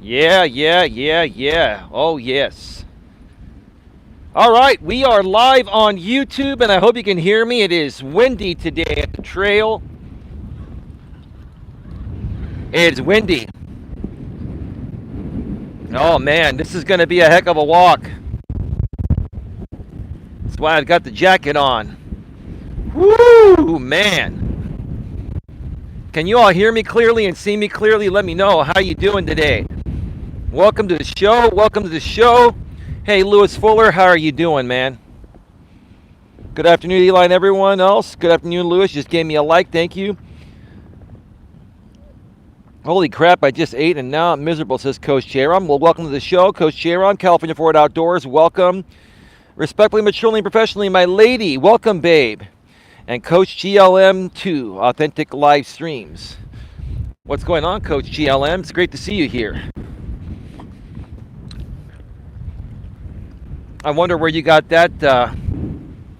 Yeah, yeah, yeah, yeah. Oh, yes. All right, we are live on YouTube, and I hope you can hear me. It is windy today at the trail. It's windy. Oh, man, this is going to be a heck of a walk. That's why I've got the jacket on. Woo, man. Can you all hear me clearly and see me clearly? Let me know. How you doing today? Welcome to the show. Welcome to the show. Hey, Lewis Fuller, how are you doing, man? Good afternoon, Eli, and everyone else. Good afternoon, Lewis. Just gave me a like. Thank you. Holy crap, I just ate and now I'm miserable, says Coach Jaron. Well, welcome to the show, Coach Jaron, California Forward Outdoors. Welcome. Respectfully, maturely, and professionally, my lady. Welcome, babe. And Coach GLM2, Authentic Live Streams. What's going on, Coach GLM? It's great to see you here. I wonder where you got that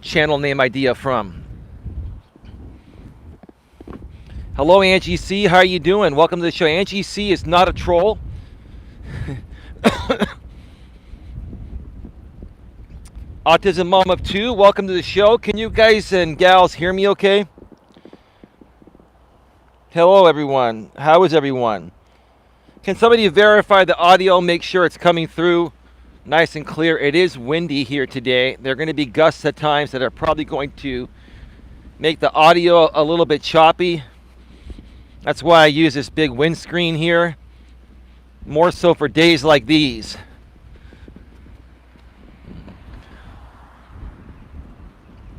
channel name idea from. Hello, Angie C. How are you doing? Welcome to the show. Angie C. is not a troll. Autism Mom of Two, welcome to the show. Can you guys and gals hear me okay? Hello, everyone. How is everyone? Can somebody verify the audio, make sure it's coming through nice and clear? It is windy here today. There are going to be gusts at times that are probably going to make the audio a little bit choppy. That's why I use this big windscreen here, more so for days like these.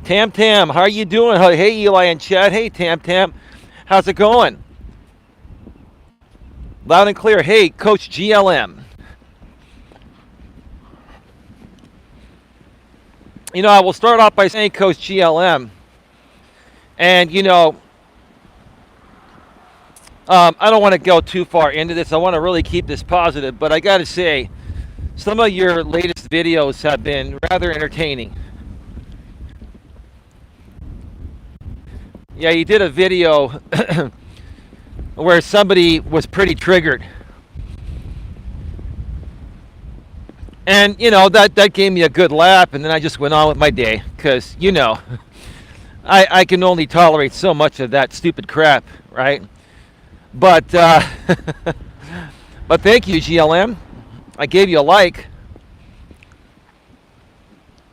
Tam Tam, how are you doing? Hey, Eli and Chad. Hey, Tam Tam. How's it going? Loud and clear. Hey, Coach GLM. You know, I will start off by saying Coach GLM. And, you know, I don't want to go too far into this. I want to really keep this positive. But I got to say, some of your latest videos have been rather entertaining. Yeah, you did a video where somebody was pretty triggered. And, you know, that gave me a good laugh, and then I just went on with my day. Because, you know, I can only tolerate so much of that stupid crap, right? But, but thank you, GLM. I gave you a like.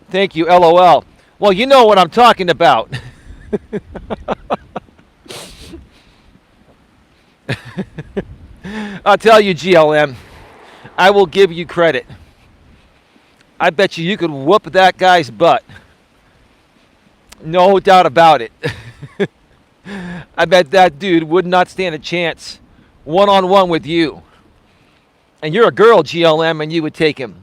Thank you, LOL. Well, you know what I'm talking about. I'll tell you, GLM, I will give you credit. I bet you could whoop that guy's butt. No doubt about it. I bet that dude would not stand a chance one-on-one with you. And you're a girl, GLM, and you would take him.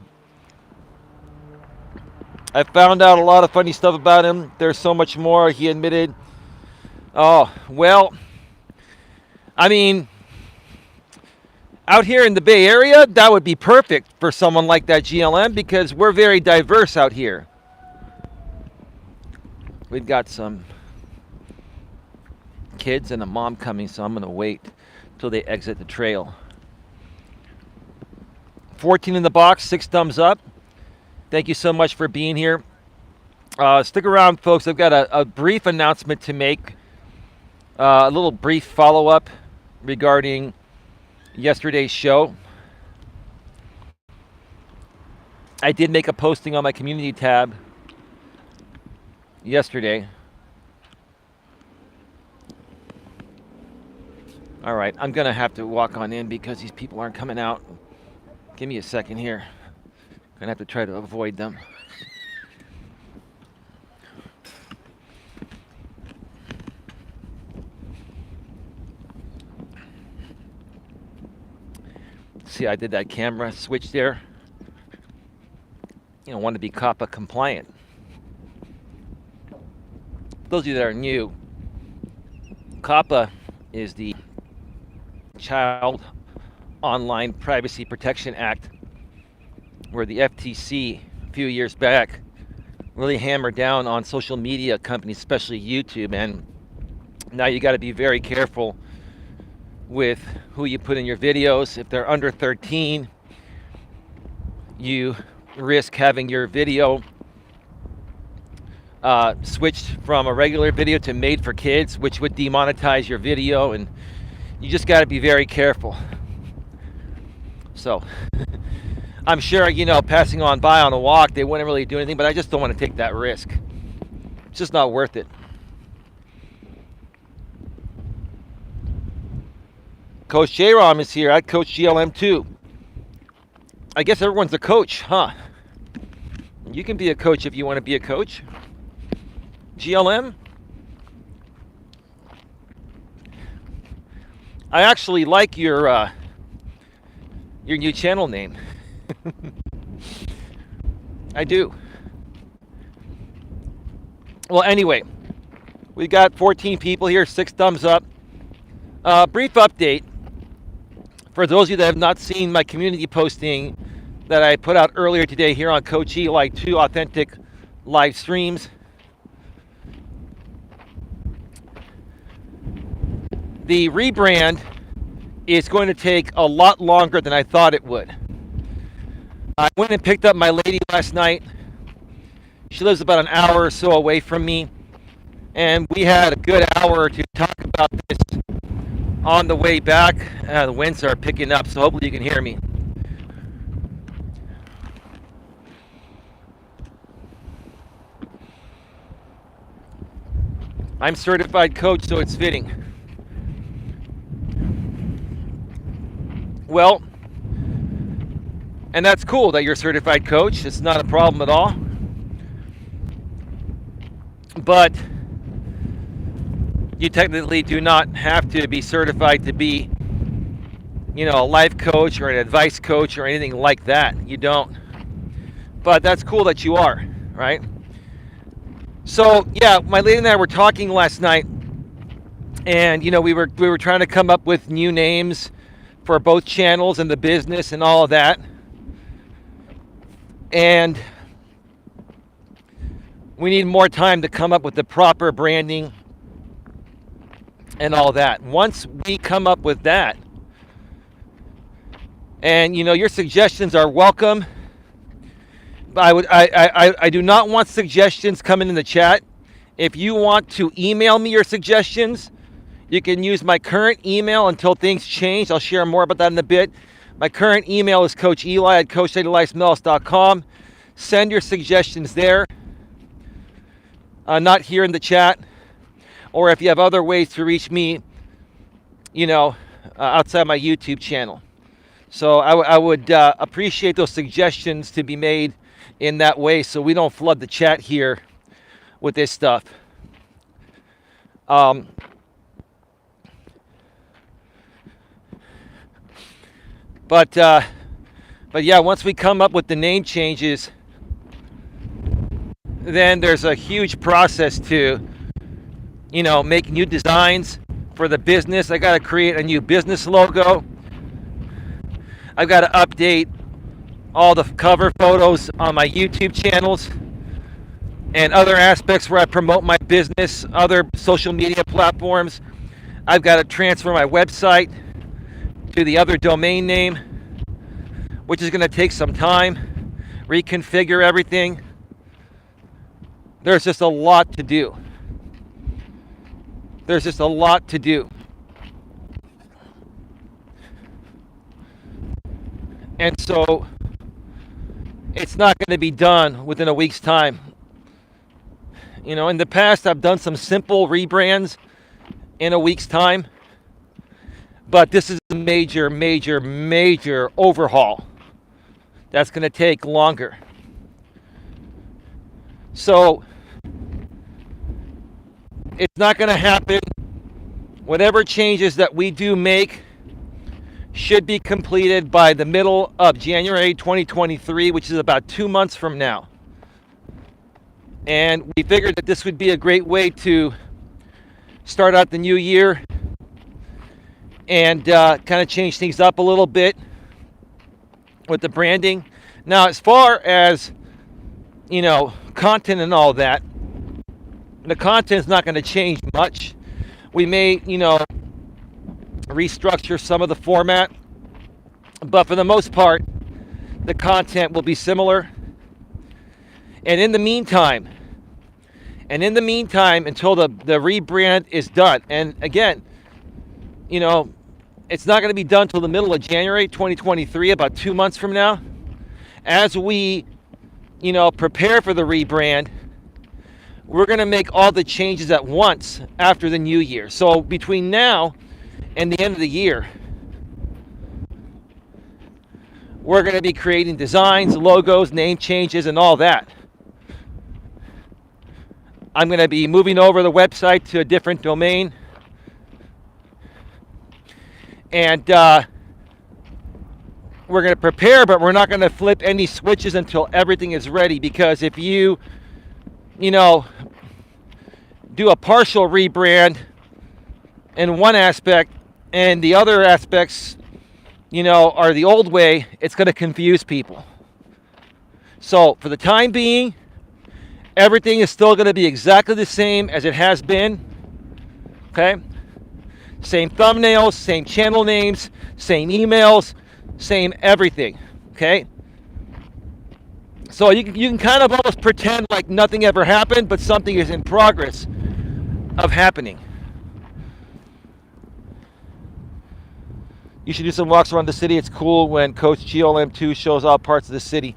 I found out a lot of funny stuff about him. There's so much more, he admitted. Oh, well, I mean, out here in the Bay Area, that would be perfect for someone like that, GLM, because we're very diverse out here. We've got some kids and a mom coming, so I'm going to wait until they exit the trail. 14 in the box, 6 thumbs up. Thank you so much for being here. Stick around, folks. I've got a brief announcement to make. A little brief follow-up regarding yesterday's show. I did make a posting on my community tab yesterday. All right, I'm going to have to walk on in because these people aren't coming out. Give me a second here. I'm going to have to try to avoid them. See, I did that camera switch there. You know, want to be COPPA compliant. Those of you that are new, COPPA is the Child Online Privacy Protection Act, where the FTC a few years back really hammered down on social media companies, especially YouTube, and now you got to be very careful with who you put in your videos. If they're under 13, you risk having your video switched from a regular video to made for kids, which would demonetize your video, and you just got to be very careful. So I'm sure, passing on by on a walk, they wouldn't really do anything, but I just don't want to take that risk. It's just not worth it. Coach J-Rom is here. I coach GLM too. I guess everyone's a coach, huh? You can be a coach if you want to be a coach. GLM? I actually like your new channel name. I do. Well, anyway, we got 14 people here, 6 thumbs up. Brief update. For those of you that have not seen my community posting that I put out earlier today here on Coach Eli, 2 authentic live streams. The rebrand is going to take a lot longer than I thought it would. I went and picked up my lady last night. She lives about an hour or so away from me, and we had a good hour to talk about this on the way back. The winds are picking up, so hopefully you can hear me. I'm certified coach, so it's fitting. Well, and that's cool that you're a certified coach. It's not a problem at all. But you technically do not have to be certified to be, a life coach or an advice coach or anything like that. You don't. But that's cool that you are, right? So, yeah, my lady and I were talking last night, and, we were trying to come up with new names for both channels and the business and all of that. And we need more time to come up with the proper branding and all that. Once we come up with that, and your suggestions are welcome. I do not want suggestions coming in the chat. If you want to email me your suggestions, you can use my current email until things change. I'll share more about that in a bit. My current email is Coach Eli at coacheli@melas.com. Send your suggestions there, not here in the chat. Or if you have other ways to reach me, outside my YouTube channel. So I would appreciate those suggestions to be made in that way, so we don't flood the chat here with this stuff. But yeah, once we come up with the name changes, then there's a huge process to, make new designs for the business. I got to create a new business logo. I've got to update all the cover photos on my YouTube channels and other aspects where I promote my business, other social media platforms. I've got to transfer my website to the other domain name, which is going to take some time, reconfigure everything. There's just a lot to do. There's just a lot to do. And so it's not going to be done within a week's time. In the past, I've done some simple rebrands in a week's time. But this is a major, major, major overhaul that's going to take longer. So it's not going to happen. Whatever changes that we do make should be completed by the middle of January 2023, which is about 2 months from now. And we figured that this would be a great way to start out the new year and kind of change things up a little bit with the branding. Now, as far as, content and all that, the content's not going to change much. We may, restructure some of the format, but for the most part, the content will be similar. And in the meantime, until the rebrand is done, and again, it's not going to be done until the middle of January 2023, about 2 months from now. As we, prepare for the rebrand, we're going to make all the changes at once after the new year. So between now and the end of the year, we're going to be creating designs, logos, name changes, and all that. I'm going to be moving over the website to a different domain. And we're going to prepare, but we're not going to flip any switches until everything is ready. Because if you do a partial rebrand in one aspect and the other aspects, are the old way, it's going to confuse people. So for the time being, everything is still going to be exactly the same as it has been. Okay? Same thumbnails, same channel names, same emails, same everything. Okay? So you can kind of almost pretend like nothing ever happened, but something is in progress of happening. You should do some walks around the city. It's cool when Coach Eli 2 shows all parts of the city.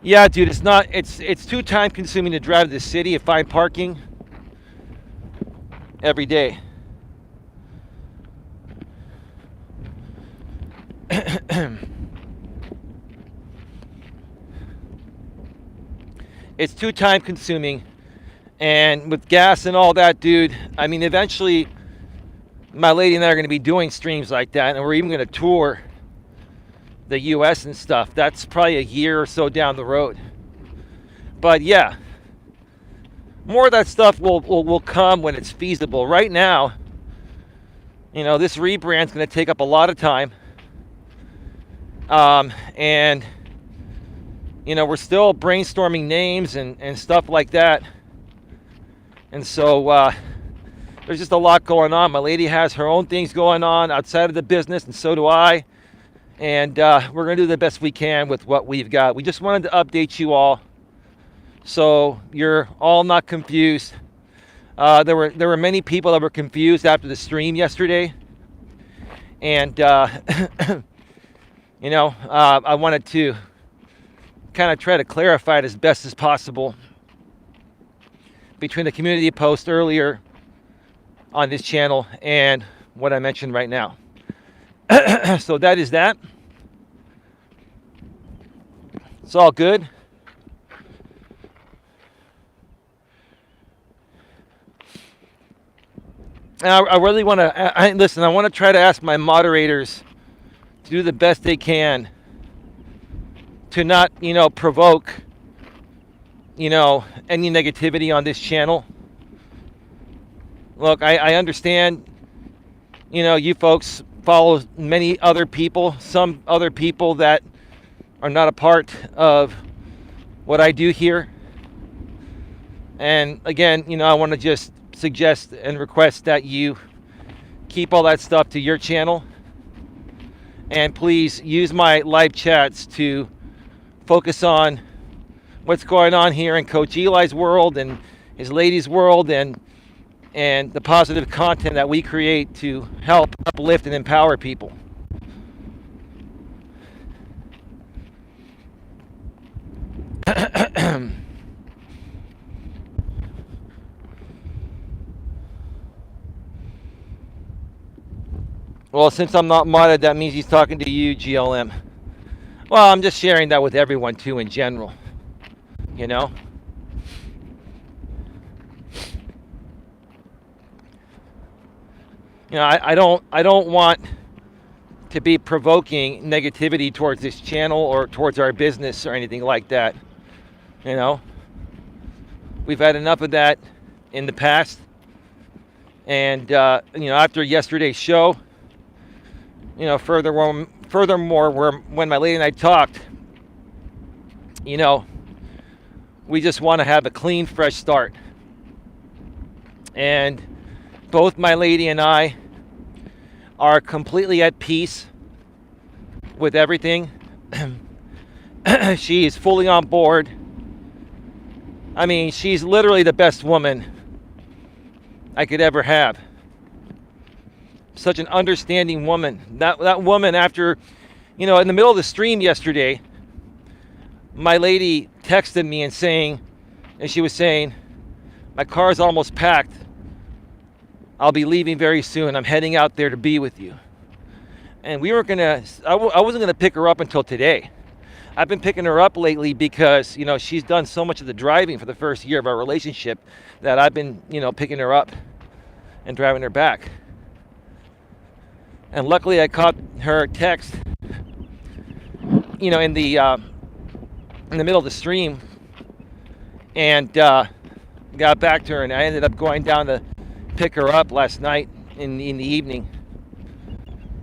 Yeah, dude, it's too time consuming to drive to the city and find parking every day. It's too time consuming, and with gas and all that, dude, I mean, eventually my lady and I are going to be doing streams like that, and we're even going to tour the US and stuff. That's probably a year or so down the road. But yeah, more of that stuff will come when it's feasible. Right now, this rebrand's going to take up a lot of time. And we're still brainstorming names and stuff like that. And so there's just a lot going on. My lady has her own things going on outside of the business, and so do I. And we're going to do the best we can with what we've got. We just wanted to update you all so you're all not confused. There were many people that were confused after the stream yesterday. And, I wanted to kind of try to clarify it as best as possible between the community post earlier on this channel and what I mentioned right now. So that is that. It's all good. And I really want to listen. I want to try to ask my moderators to do the best they can to not, provoke, any negativity on this channel. Look, I understand, you folks follow many other people, some other people that are not a part of what I do here. And again, I want to just suggest and request that you keep all that stuff to your channel. And please use my live chats to focus on what's going on here in Coach Eli's world and his lady's world, and the positive content that we create to help uplift and empower people. Well, since I'm not modded, that means he's talking to you, GLM. Well, I'm just sharing that with everyone too in general. I don't want to be provoking negativity towards this channel or towards our business or anything like that. We've had enough of that in the past. And after yesterday's show, furthermore, when my lady and I talked, we just want to have a clean, fresh start. And both my lady and I are completely at peace with everything. She is fully on board. I mean, she's literally the best woman I could ever have. Such an understanding woman. That woman, after, in the middle of the stream yesterday, my lady texted me and she was saying, my car's almost packed. I'll be leaving very soon. I'm heading out there to be with you. And I wasn't going to pick her up until today. I've been picking her up lately because, she's done so much of the driving for the first year of our relationship that I've been, picking her up and driving her back. And luckily I caught her text, in the middle of the stream, and got back to her, and I ended up going down to pick her up last night in the evening.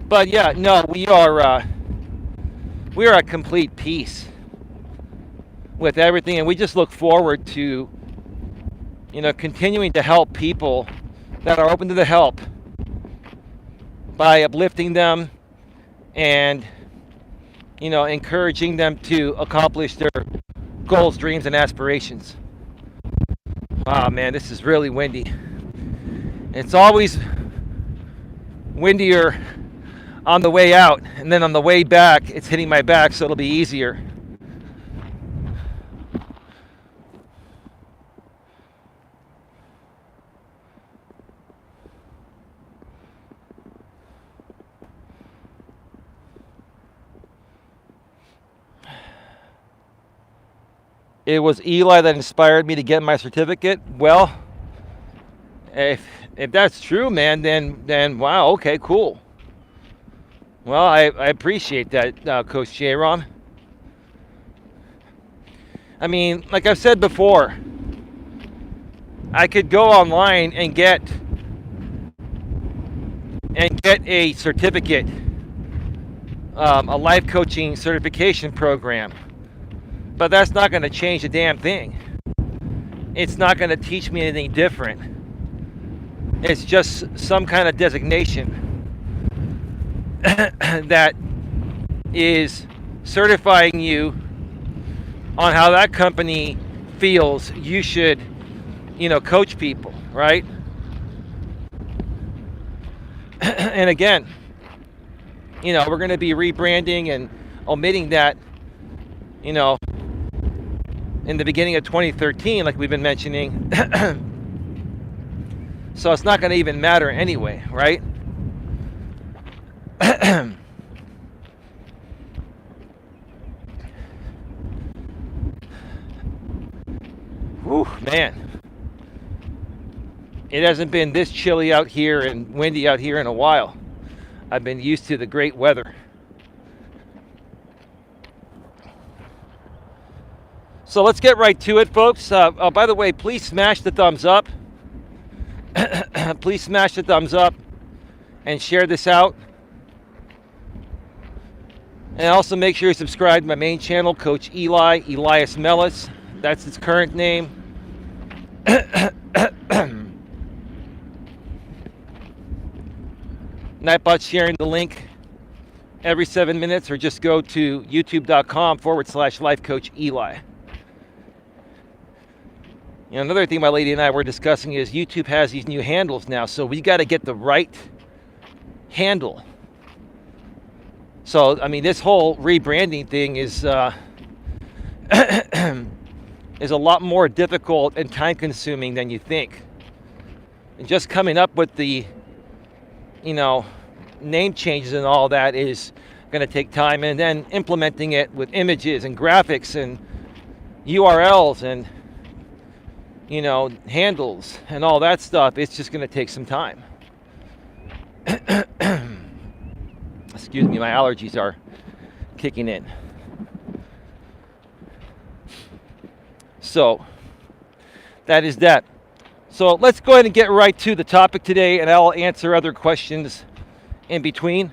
But yeah, no, we are at complete peace with everything, and we just look forward to, continuing to help people that are open to the help by uplifting them and, encouraging them to accomplish their goals, dreams, and aspirations. Wow, man, this is really windy. It's always windier on the way out, and then on the way back, it's hitting my back, so it'll be easier. It was Eli that inspired me to get my certificate. Well, if that's true, man, then wow, okay, cool. Well, I appreciate that, Coach Eli. I mean, like I've said before, I could go online and get a certificate, a life coaching certification program. But that's not going to change a damn thing. It's not going to teach me anything different. It's just some kind of designation that is certifying you on how that company feels you should, coach people, right? And again, we're going to be rebranding and omitting that, in the beginning of 2013, like we've been mentioning. So it's not going to even matter anyway, right? Whew, man. It hasn't been this chilly out here and windy out here in a while. I've been used to the great weather. So let's get right to it, folks. By the way, please smash the thumbs up. Please smash the thumbs up and share this out. And also make sure you subscribe to my main channel, Coach Eli, Elias Melas. That's his current name. Nightbot sharing the link every 7 minutes, or just go to youtube.com/lifecoacheli. Another thing my lady and I were discussing is YouTube has these new handles now, so we got to get the right handle. So, I mean, this whole rebranding thing is is a lot more difficult and time-consuming than you think. And just coming up with the, name changes and all that is going to take time, and then implementing it with images and graphics and URLs and handles and all that stuff, it's just going to take some time. Excuse me, my allergies are kicking in. So, that is that. So, let's go ahead and get right to the topic today, and I'll answer other questions in between.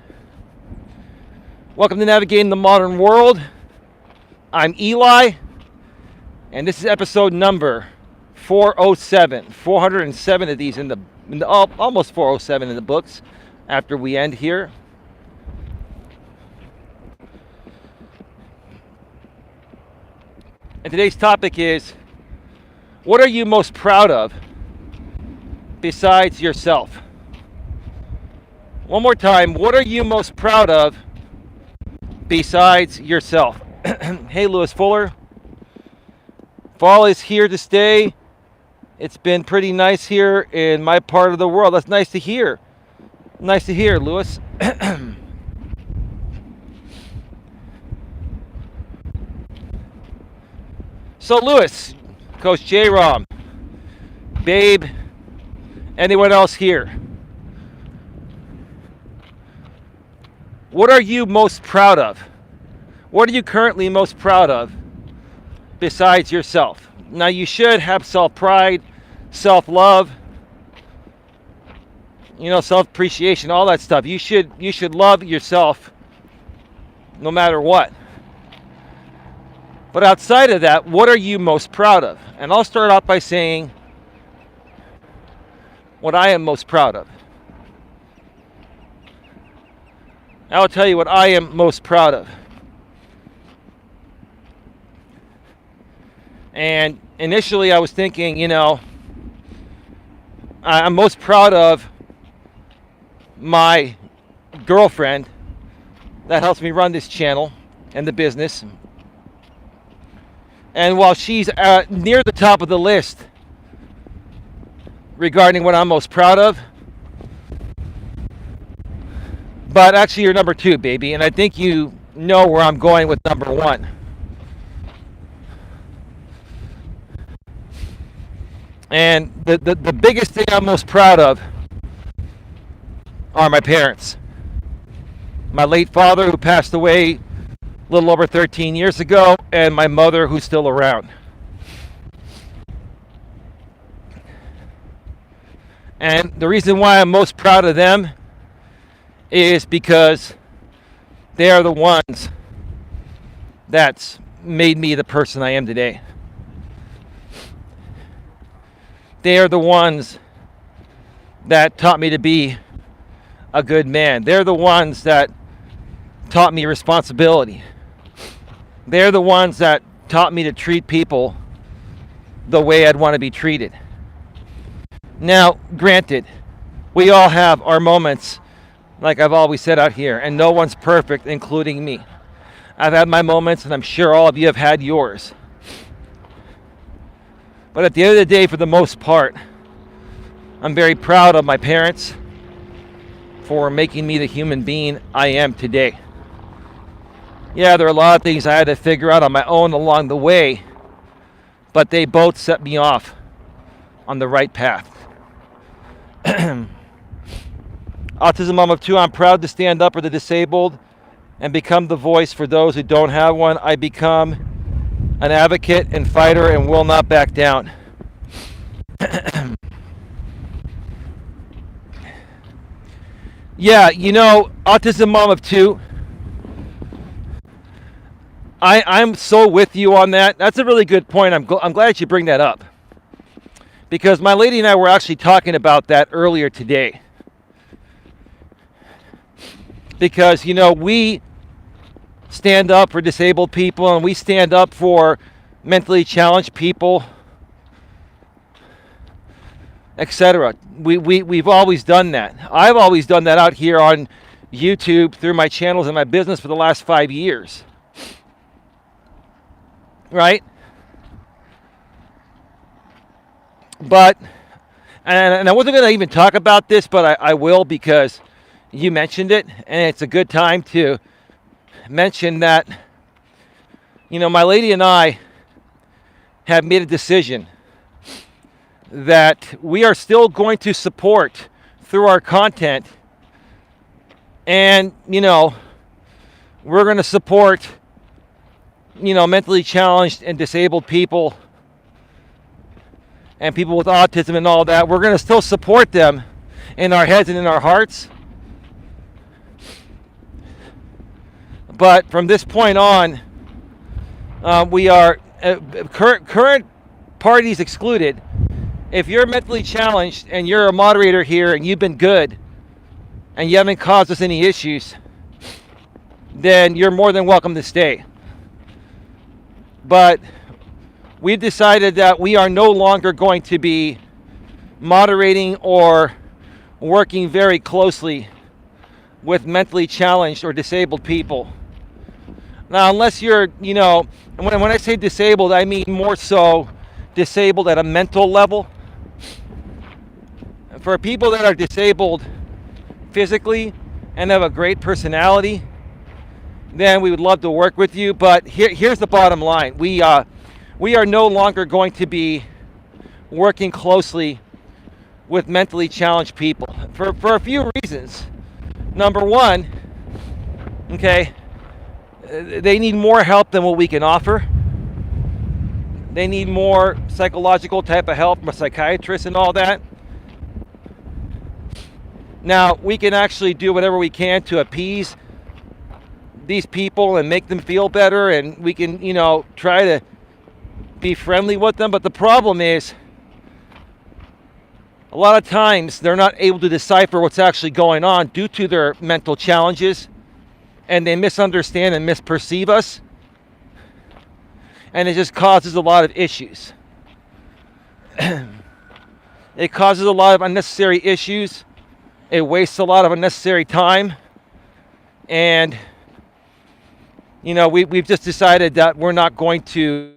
Welcome to Navigating the Modern World. I'm Eli, and this is episode number 407. 407 of these in the almost 407 in the books. after we end here. And today's topic is, what are you most proud of besides yourself? One more time, what are you most proud of besides yourself? Hey, Lewis Fuller. Fall is here to stay. It's been pretty nice here in my part of the world. That's nice to hear. Nice to hear, Lewis. So, Lewis, Coach J-Rom, Babe, anyone else here? What are you most proud of? What are you currently most proud of besides yourself? Now, you should have self-pride, self-love, self-appreciation, all that stuff. You should love yourself no matter what. But outside of that, what are you most proud of? And I'll start off by saying what I am most proud of. I'll tell you what I am most proud of. And initially I was thinking, I'm most proud of my girlfriend that helps me run this channel and the business. And while she's near the top of the list regarding what I'm most proud of, but actually you're number 2, baby, and I think you know where I'm going with number 1. And the biggest thing I'm most proud of are my parents. My late father, who passed away a little over 13 years ago, and my mother, who's still around. And the reason why I'm most proud of them is because they are the ones that's made me the person I am today. They are the ones that taught me to be a good man. They're the ones that taught me responsibility. They're the ones that taught me to treat people the way I'd want to be treated. Now, granted, we all have our moments, like I've always said out here, and no one's perfect, including me. I've had my moments, and I'm sure all of you have had yours. But at the end of the day, for the most part, I'm very proud of my parents for making me the human being I am today. Yeah, there are a lot of things I had to figure out on my own along the way, but they both set me off on the right path. Autism mom of 2, I'm proud to stand up for the disabled and become the voice for those who don't have one. I become an advocate and fighter and will not back down. Yeah, Autism mom of 2, I'm so with you on that. That's a really good point. I'm glad you bring that up, because my lady and I were actually talking about that earlier today. Because, we stand up for disabled people, and we stand up for mentally challenged people, etc. We've always done that. I've always done that out here on YouTube through my channels and my business for the last 5 years. Right? But, and I wasn't going to even talk about this, but I will, because you mentioned it, and it's a good time to mention that, my lady and I have made a decision that we are still going to support through our content, and, we're going to support, mentally challenged and disabled people and people with autism and all that. We're going to still support them in our heads and in our hearts. But from this point on, we are current parties excluded. If you're mentally challenged and you're a moderator here and you've been good, and you haven't caused us any issues, then you're more than welcome to stay. But we've decided that we are no longer going to be moderating or working very closely with mentally challenged or disabled people. Now, unless you're, when I say disabled, I mean more so disabled at a mental level. For people that are disabled physically and have a great personality, then we would love to work with you. But here's the bottom line. We are no longer going to be working closely with mentally challenged people for a few reasons. Number one, okay, they need more help than what we can offer. They need more psychological type of help from a psychiatrist and all that. Now, we can actually do whatever we can to appease these people and make them feel better, and we can, try to be friendly with them. But the problem is, a lot of times they're not able to decipher what's actually going on due to their mental challenges, and they misunderstand and misperceive us, and it just causes a lot of issues. It causes a lot of unnecessary issues. It wastes a lot of unnecessary time, and we've just decided that we're not going to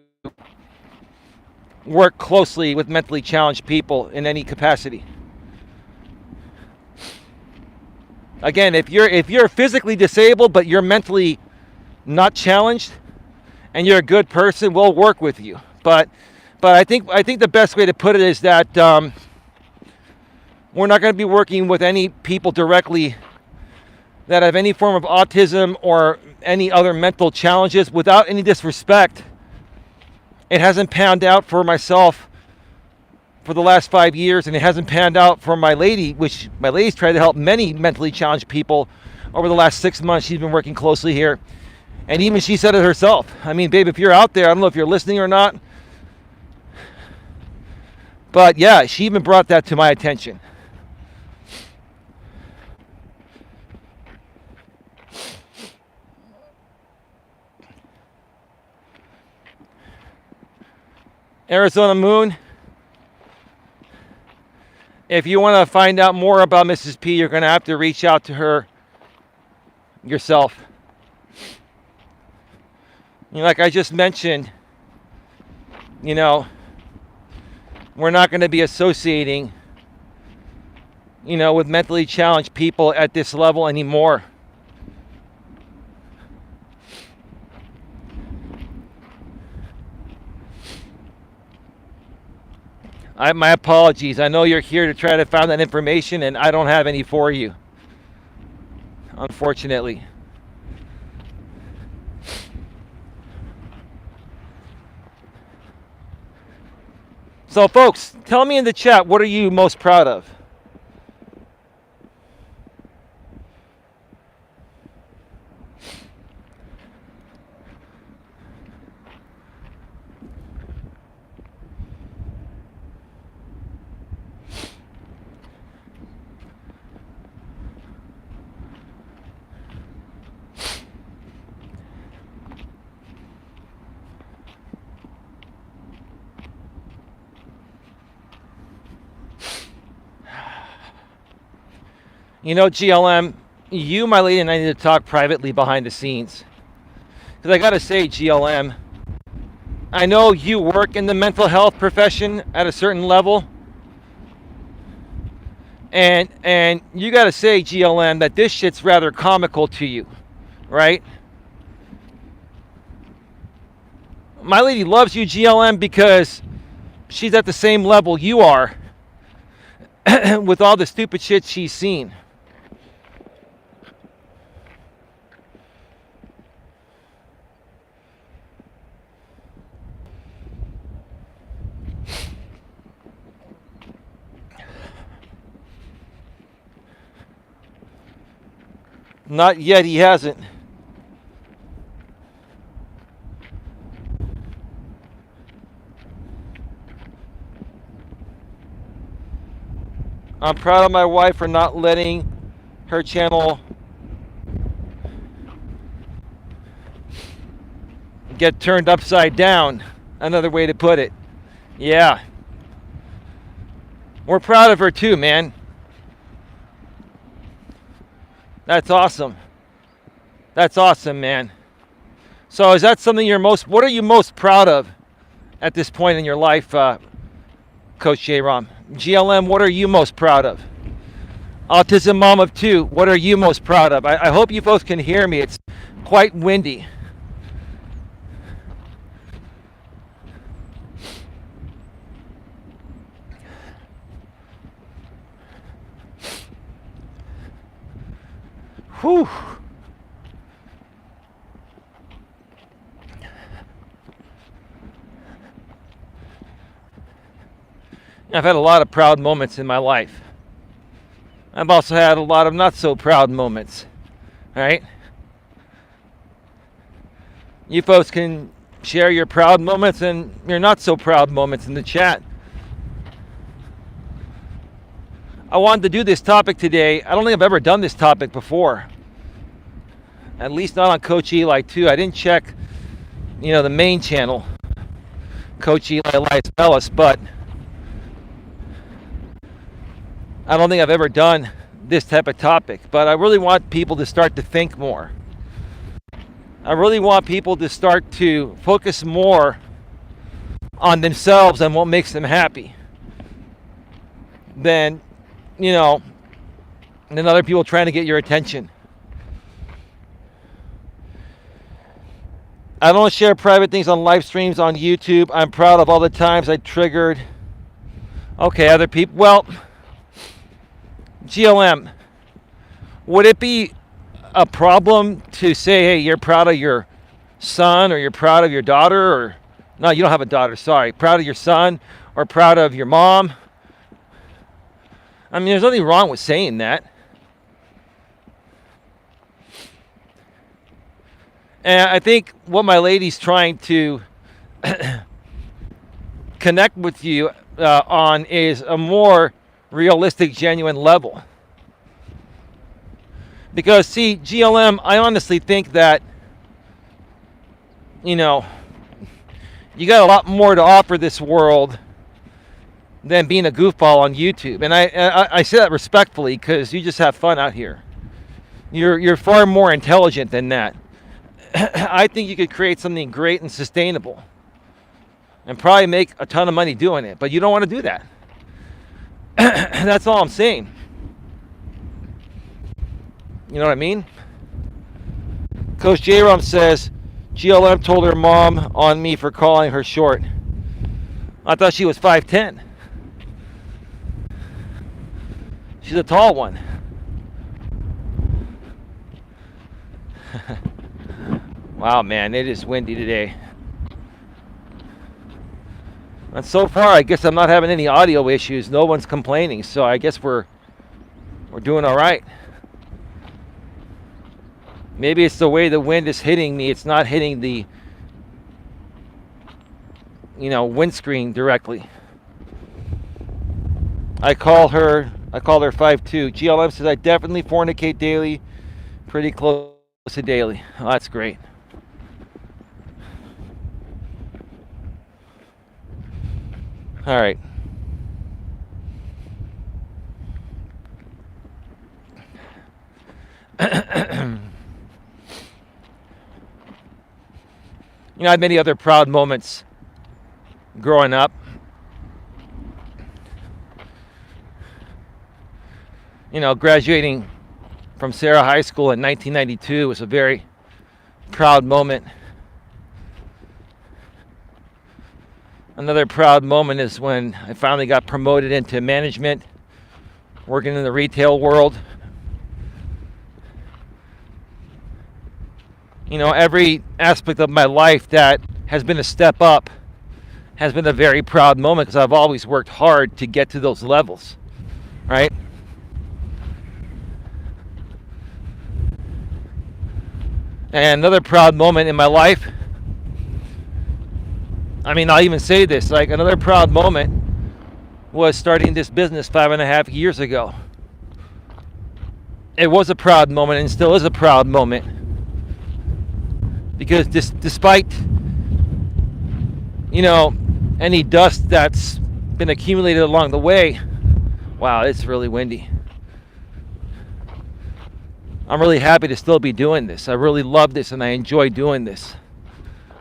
work closely with mentally challenged people in any capacity. Again, if you're physically disabled but you're mentally not challenged and you're a good person, we'll work with you. But I think the best way to put it is that we're not going to be working with any people directly that have any form of autism or any other mental challenges. Without any disrespect, it hasn't panned out for myself for the last 5 years, and it hasn't panned out for my lady, which my lady's tried to help many mentally challenged people over the last 6 months. She's been working closely here, and even she said it herself. I mean, babe, if you're out there, I don't know if you're listening or not, but yeah, she even brought that to my attention. Arizona Moon, if you want to find out more about Mrs. P, you're going to have to reach out to her yourself. Like I just mentioned, we're not going to be associating, with mentally challenged people at this level anymore. My apologies. I know you're here to try to find that information, and I don't have any for you, unfortunately. So, folks, tell me in the chat, what are you most proud of? GLM, you, my lady, and I need to talk privately behind the scenes. Because I got to say, GLM, I know you work in the mental health profession at a certain level. And you got to say, GLM, that this shit's rather comical to you, right? My lady loves you, GLM, because she's at the same level you are with all the stupid shit she's seen. Not yet, he hasn't. I'm proud of my wife for not letting her channel get turned upside down. Another way to put it. Yeah. We're proud of her too, man. That's awesome. That's awesome, man. So is that something what are you most proud of at this point in your life, Coach J-Rom? GLM, what are you most proud of? Autism Mom of 2, what are you most proud of? I hope you folks can hear me. It's quite windy. Whew. I've had a lot of proud moments in my life. I've also had a lot of not so proud moments, right? You folks can share your proud moments and your not so proud moments in the chat. I wanted to do this topic today. I don't think I've ever done this topic before. At least not on Coach Eli 2. I didn't check, the main channel, Coach Eli, Elias, Melas, but I don't think I've ever done this type of topic. But I really want people to start to think more. I really want people to start to focus more on themselves and what makes them happy than other people trying to get your attention. I don't share private things on live streams on YouTube. I'm proud of all the times I triggered. Okay, other people. Well, GLM, would it be a problem to say, hey, you're proud of your son or you're proud of your daughter, or no, you don't have a daughter, sorry, proud of your son or proud of your mom? I mean, there's nothing wrong with saying that. And I think what my lady's trying to connect with you on is a more realistic, genuine level. Because, see, GLM, I honestly think that, you got a lot more to offer this world than being a goofball on YouTube. And I say that respectfully because you just have fun out here. You're far more intelligent than that. I think you could create something great and sustainable and probably make a ton of money doing it, but you don't want to do that. That's all I'm saying. You know what I mean? Coach J-Rom says, GLM told her mom on me for calling her short. I thought she was 5'10". She's a tall one. Wow, man, it is windy today. And so far, I guess I'm not having any audio issues. No one's complaining, so I guess we're doing all right. Maybe it's the way the wind is hitting me. It's not hitting the, windscreen directly. I called her 5'2". GLM says I definitely fornicate daily, pretty close to daily. Oh, that's great. All right. I had many other proud moments growing up. Graduating from Sarah High School in 1992 was a very proud moment. Another proud moment is when I finally got promoted into management, working in the retail world. Every aspect of my life that has been a step up has been a very proud moment because I've always worked hard to get to those levels, right? And another proud moment in my life, I'll even say this, like another proud moment was starting this business 5.5 years ago. It was a proud moment and still is a proud moment because despite, you know, any dust that's been accumulated along the way, wow, it's really windy. I'm really happy to still be doing this. I really love this and I enjoy doing this.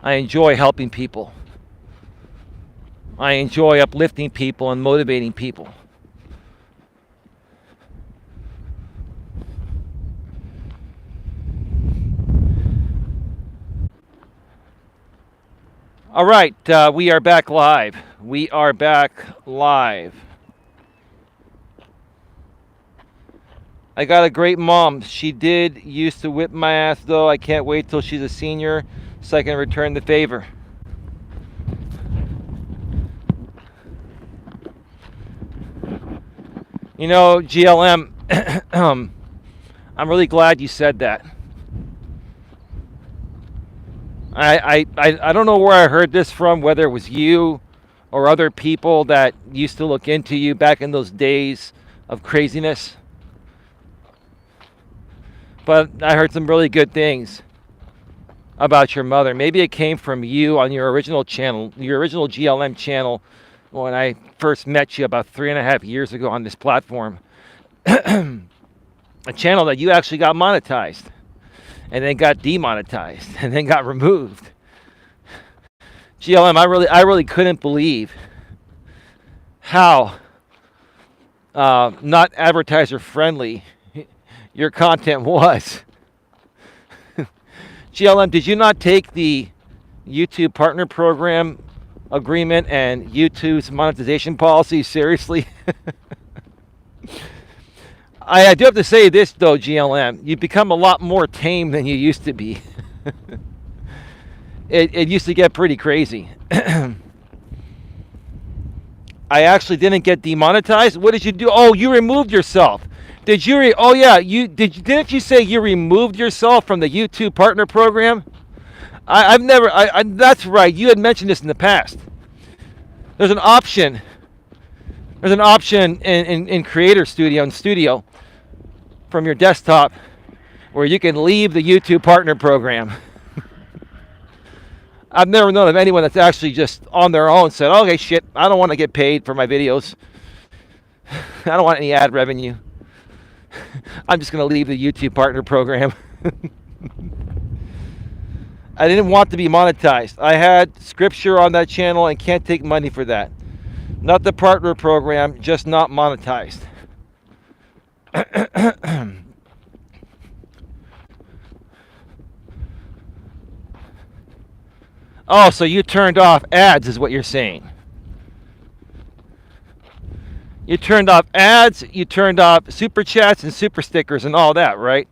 I enjoy helping people. I enjoy uplifting people and motivating people. All right, we are back live. We are back live. I got a great mom. She did used to whip my ass, though. I can't wait till she's a senior so I can return the favor. You know, GLM, I'm really glad you said that. I don't know where I heard this from, whether it was you or other people that used to look into you back in those days of craziness. But I heard some really good things about your mother. Maybe it came from you on your original channel, your original GLM channel, when I first met you about 3.5 years ago on this platform. A channel that you actually got monetized and then got demonetized and then got removed. GLM, I really couldn't believe how not advertiser friendly your content was. GLM, did you not take the YouTube partner program agreement and YouTube's monetization policy seriously? I do have to say this though, GLM, you've become a lot more tame than you used to be. It used to get pretty crazy. I actually didn't get demonetized. What did you do? Oh, you removed yourself. Did you? Oh yeah, didn't you say you removed yourself from the YouTube partner program? I've never. That's right. You had mentioned this in the past. There's an option. There's an option in Creator Studio and Studio from your desktop where you can leave the YouTube partner program. I've never known of anyone that's actually just on their own said, okay, shit, I don't want to get paid for my videos. I don't want any ad revenue. I'm just going to leave the YouTube partner program. I didn't want to be monetized. I had scripture on that channel and can't take money for that. Not the partner program, just not monetized. Oh, so you turned off ads is what you're saying. You turned off ads, you turned off super chats and super stickers and all that, right?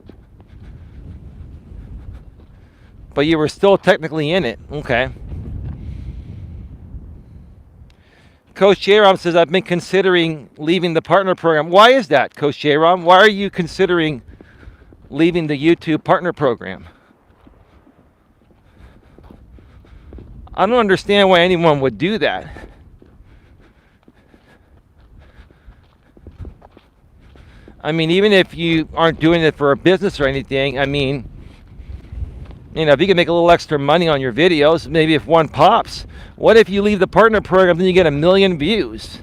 But you were still technically in it. Okay. Coach J-Rom says, I've been considering leaving the partner program. Why is that, Coach J-Rom? Why are you considering leaving the YouTube partner program? I don't understand why anyone would do that. I mean, even if you aren't doing it for a business or anything, I mean, you know, if you can make a little extra money on your videos, maybe if one pops. What if you leave the partner program, then you get 1 million views?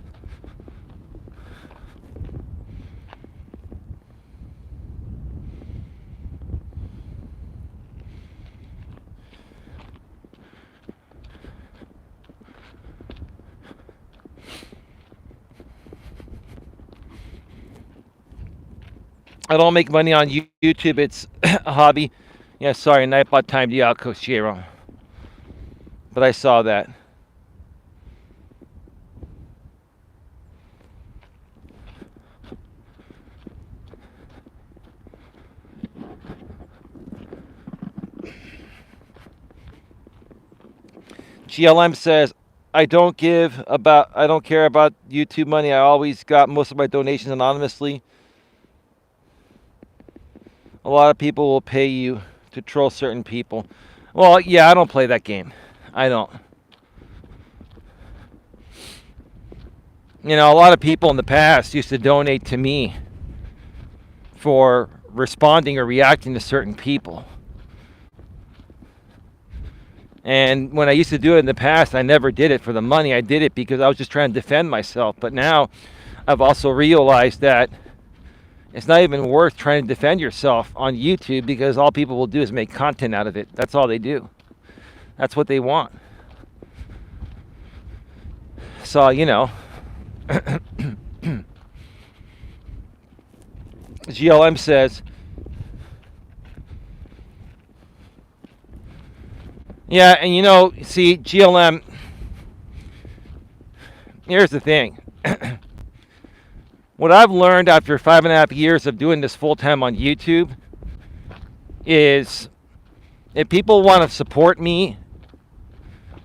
I don't make money on YouTube. It's a hobby. Yeah, sorry, Nightbot timed you out, Coach J-Rom. But I saw that. GLM says, I don't care about YouTube money. I always got most of my donations anonymously. A lot of people will pay you to troll certain people. Well, yeah, I don't play that game. I don't. You know, a lot of people in the past used to donate to me for responding or reacting to certain people. And when I used to do it in the past, I never did it for the money. I did it because I was just trying to defend myself. But now I've also realized that it's not even worth trying to defend yourself on YouTube, because all people will do is make content out of it. That's all they do. That's what they want. So, you know, GLM says, yeah, and you know, see, GLM, here's the thing. What I've learned after 5.5 years of doing this full time on YouTube is, if people want to support me,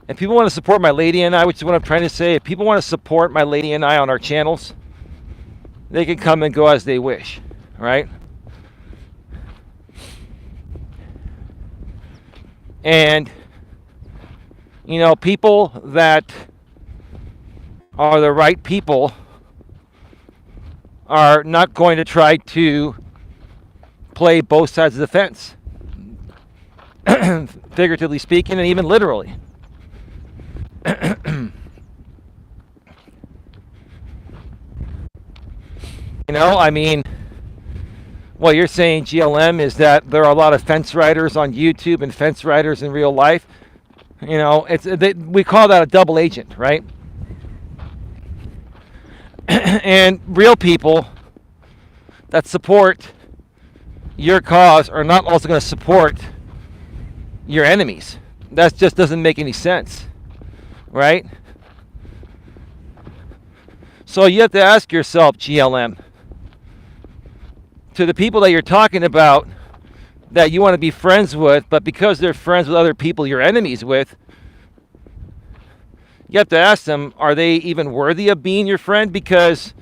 if people want to support my lady and I, which is what I'm trying to say, if people want to support my lady and I on our channels, they can come and go as they wish, right? And, you know, people that are the right people are not going to try to play both sides of the fence, figuratively speaking, and even literally. You know, I mean, what you're saying, GLM, is that there are a lot of fence riders on YouTube and fence riders in real life. You know, we call that a double agent, right? And real people that support your cause are not also going to support your enemies. That just doesn't make any sense, right? So you have to ask yourself, GLM, to the people that you're talking about that you want to be friends with, but because they're friends with other people you're enemies with, you have to ask them, are they even worthy of being your friend? Because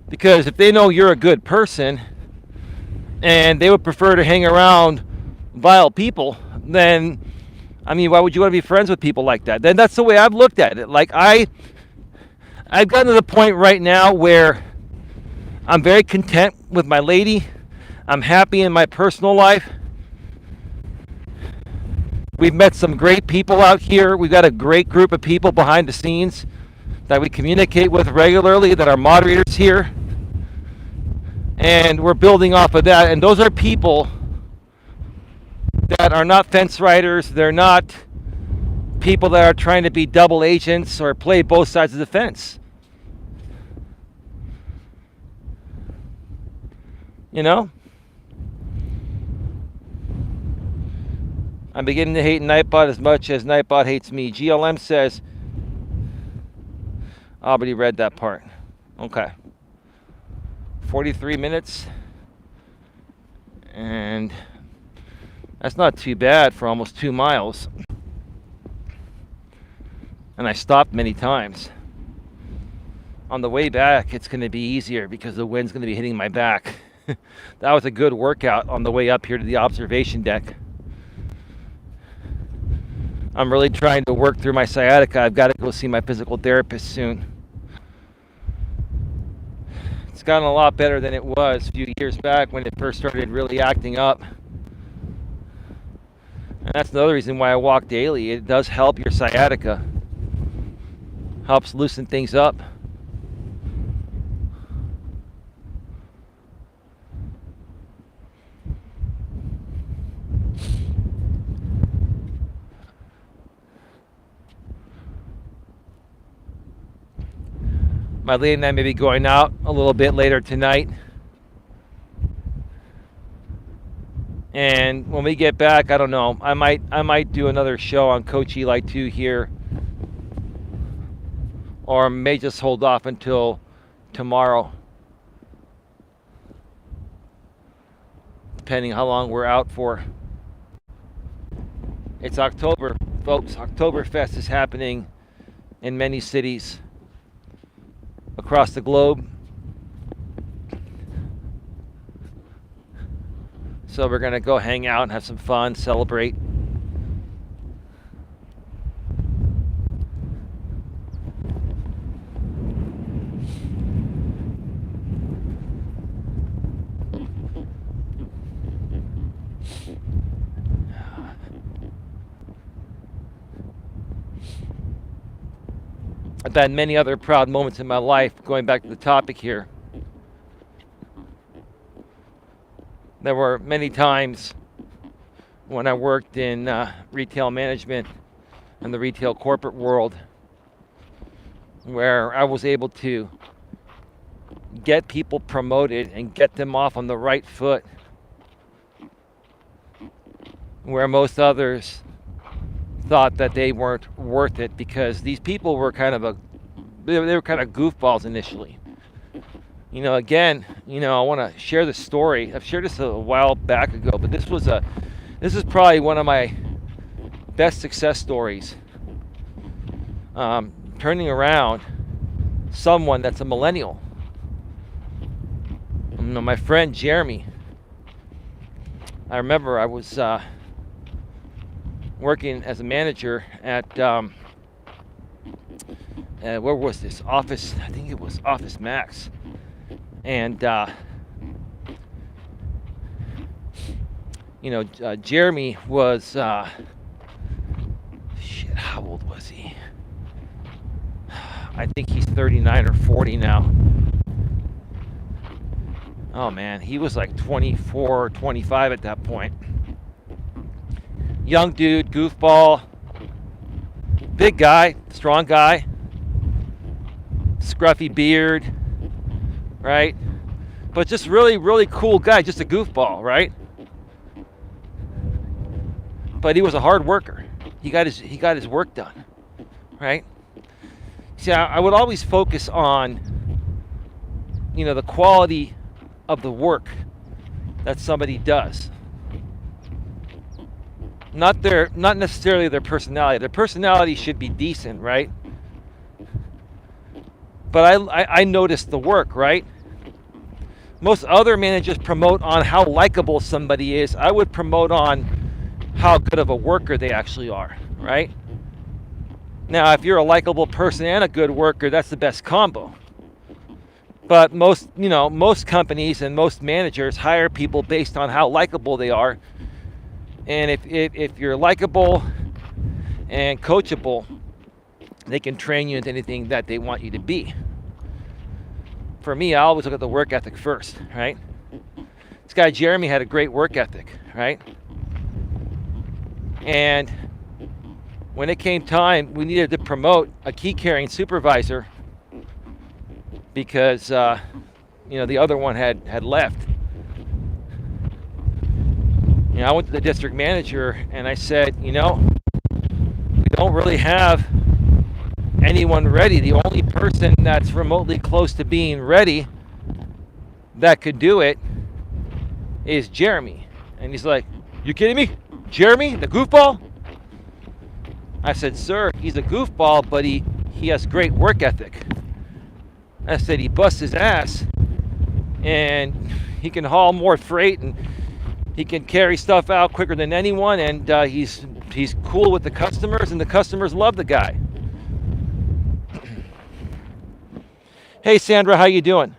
if they know you're a good person and they would prefer to hang around vile people, then, I mean, why would you want to be friends with people like that? Then that's the way I've looked at it. Like, I've gotten to the point right now where I'm very content with my lady. I'm happy in my personal life. We've met some great people out here. We've got a great group of people behind the scenes that we communicate with regularly, that are moderators here. And we're building off of that. And those are people that are not fence riders. They're not people that are trying to be double agents or play both sides of the fence. You know? I'm beginning to hate Nightbot as much as Nightbot hates me. GLM says, oh, but he read that part. Okay. 43 minutes. And that's not too bad for almost 2 miles. And I stopped many times. On the way back, it's going to be easier because the wind's going to be hitting my back. That was a good workout on the way up here to the observation deck. I'm really trying to work through my sciatica. I've got to go see my physical therapist soon. It's gotten a lot better than it was a few years back when it first started really acting up. And that's another reason why I walk daily. It does help your sciatica. Helps loosen things up. My lady and I may be going out a little bit later tonight. And when we get back, I don't know. I might do another show on Coach Eli 2 here. Or may just hold off until tomorrow. Depending how long we're out for. It's October, folks. Oktoberfest is happening in many cities across the globe. So we're gonna go hang out and have some fun, celebrate. I've had many other proud moments in my life. Going back to the topic here, there were many times when I worked in retail management and the retail corporate world where I was able to get people promoted and get them off on the right foot, where most others thought that they weren't worth it because these people were they were kind of goofballs initially. Again, I want to share this story. I've shared this a while back ago, but this is probably one of my best success stories. Turning around someone that's a millennial. My friend Jeremy, I remember I was working as a manager at where was this? Office, I think it was Office Max. And Jeremy was how old was he? I think he's 39 or 40 now. Oh man, he was like 24 or 25 at that point. Young dude, goofball, big guy, strong guy, scruffy beard, right? But just really, really cool guy, just a goofball, right? But he was a hard worker. He got his work done, right? See, I would always focus on, the quality of the work that somebody does. Not necessarily their personality. Their personality should be decent, right? But I noticed the work, right? Most other managers promote on how likable somebody is. I would promote on how good of a worker they actually are, right? Now, if you're a likable person and a good worker, that's the best combo. But most companies and most managers hire people based on how likable they are. And if you're likable and coachable, they can train you into anything that they want you to be. For me, I always look at the work ethic first, right? This guy Jeremy had a great work ethic, right? And when it came time, we needed to promote a key carrying supervisor because the other one had left. I went to the district manager and I said, we don't really have anyone ready. The only person that's remotely close to being ready that could do it is Jeremy. And he's like, you kidding me? Jeremy, the goofball? I said, sir, he's a goofball, but he has great work ethic. I said, he busts his ass and he can haul more freight and he can carry stuff out quicker than anyone, and he's cool with the customers, and the customers love the guy. Hey Sandra, how you doing?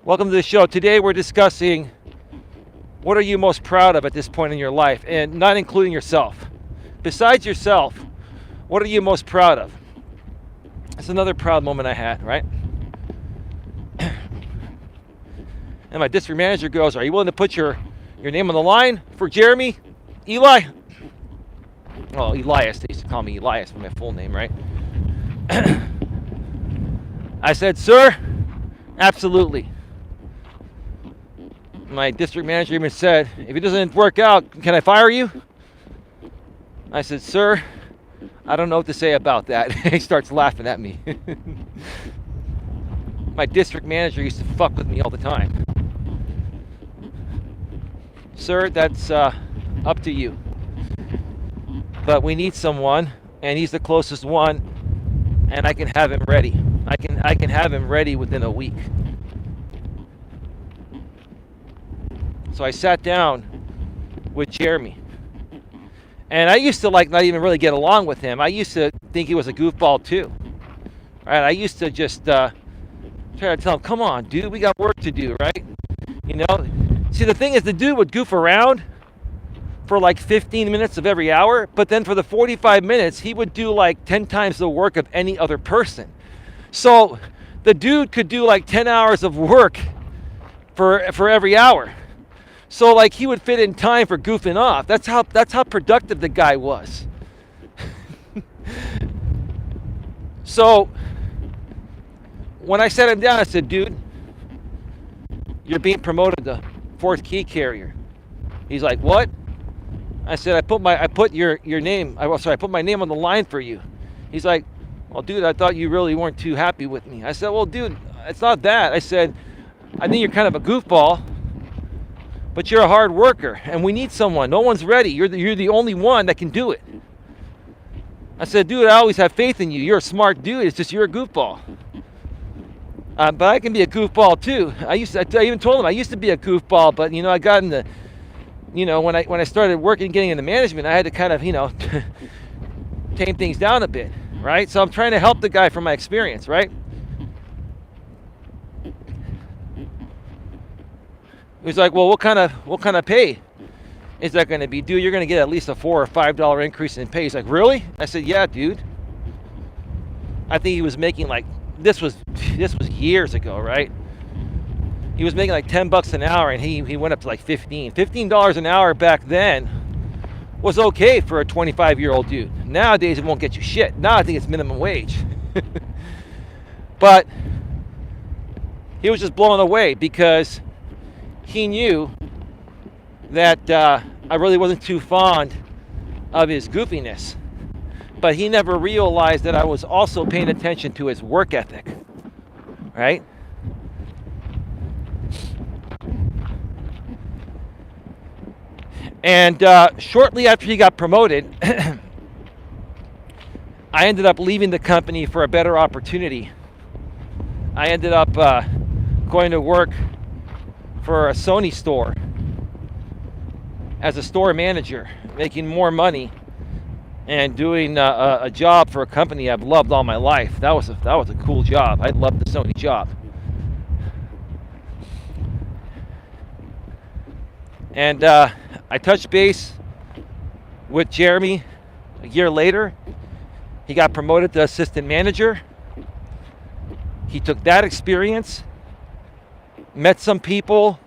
Welcome to the show. Today we're discussing what are you most proud of at this point in your life, and not including yourself. Besides yourself, what are you most proud of? That's another proud moment I had, right? And my district manager goes, are you willing to put your name on the line for Jeremy? Eli? Oh, Elias. They used to call me Elias for my full name, right? I said, sir, absolutely. My district manager even said, if it doesn't work out, can I fire you? I said, sir, I don't know what to say about that. He starts laughing at me. My district manager used to fuck with me all the time. Sir, that's up to you. But we need someone, and he's the closest one, and I can have him ready. I can have him ready within a week. So I sat down with Jeremy. And I used to not even really get along with him. I used to think he was a goofball too. Right? I used to just try to tell him, come on, dude, we got work to do, right? See, the thing is, the dude would goof around, for like 15 minutes of every hour, but then for the 45 minutes, he would do like 10 times the work of any other person. So the dude could do like 10 hours of work for every hour. So like he would fit in time for goofing off. That's how productive the guy was. So when I sat him down, I said, dude, you're being promoted to fourth key carrier. He's like, what? I said, I put my name on the line for you. He's like, well, dude, I thought you really weren't too happy with me. I said, well, dude, it's not that. I said, I think you're kind of a goofball, but you're a hard worker, and we need someone. No one's ready. You're the only one that can do it. I said, dude, I always have faith in you. You're a smart dude. It's just you're a goofball. But I can be a goofball too. I even told him I used to be a goofball, but I got in the, when I started working, getting into management, I had to kind of, tame things down a bit, right? So I'm trying to help the guy from my experience, right? He was like, well, what kind of pay is that going to be? Dude, you're going to get at least a $4 or $5 increase in pay. He's like, really? I said, yeah, dude. I think he was making like, this was years ago, right? He was making like $10 an hour, and he went up to like $15 an hour back then was okay for a 25-year-old dude. Nowadays it won't get you shit. Now I think it's minimum wage. But he was just blown away because he knew that I really wasn't too fond of his goofiness. But he never realized that I was also paying attention to his work ethic, right? And shortly after he got promoted, I ended up leaving the company for a better opportunity. I ended up going to work for a Sony store as a store manager, making more money and doing a job for a company I've loved all my life. That was a cool job. I loved the Sony job. And I touched base with Jeremy a year later. He got promoted to assistant manager. He took that experience, met some people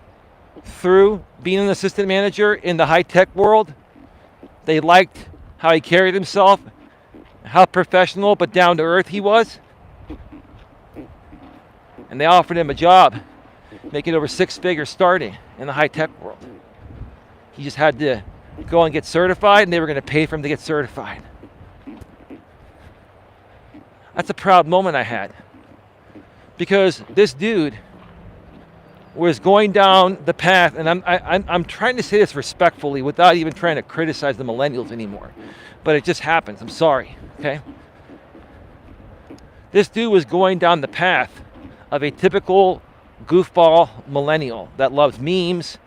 through being an assistant manager in the high-tech world. They liked how he carried himself, how professional but down to earth he was. And they offered him a job, making over 6 figures starting in the high-tech world. He just had to go and get certified, and they were going to pay for him to get certified. That's a proud moment I had, because this dude was going down the path, and I'm trying to say this respectfully without even trying to criticize the millennials anymore, but it just happens. I'm sorry, okay? This dude was going down the path of a typical goofball millennial that loves memes,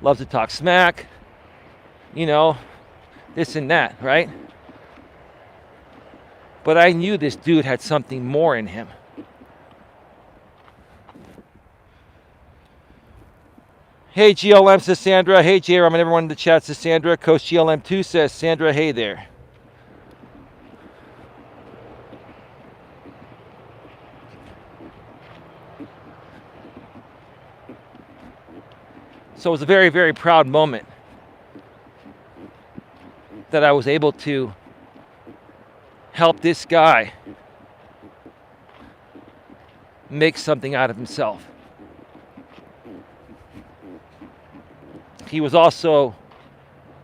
loves to talk smack, this and that, right? But I knew this dude had something more in him. Hey, GLM, says Sandra. Hey, J-Ram, and everyone in the chat, says Sandra. Coach GLM2 says, Sandra, hey there. So it was a very, very proud moment that I was able to help this guy make something out of himself. He was also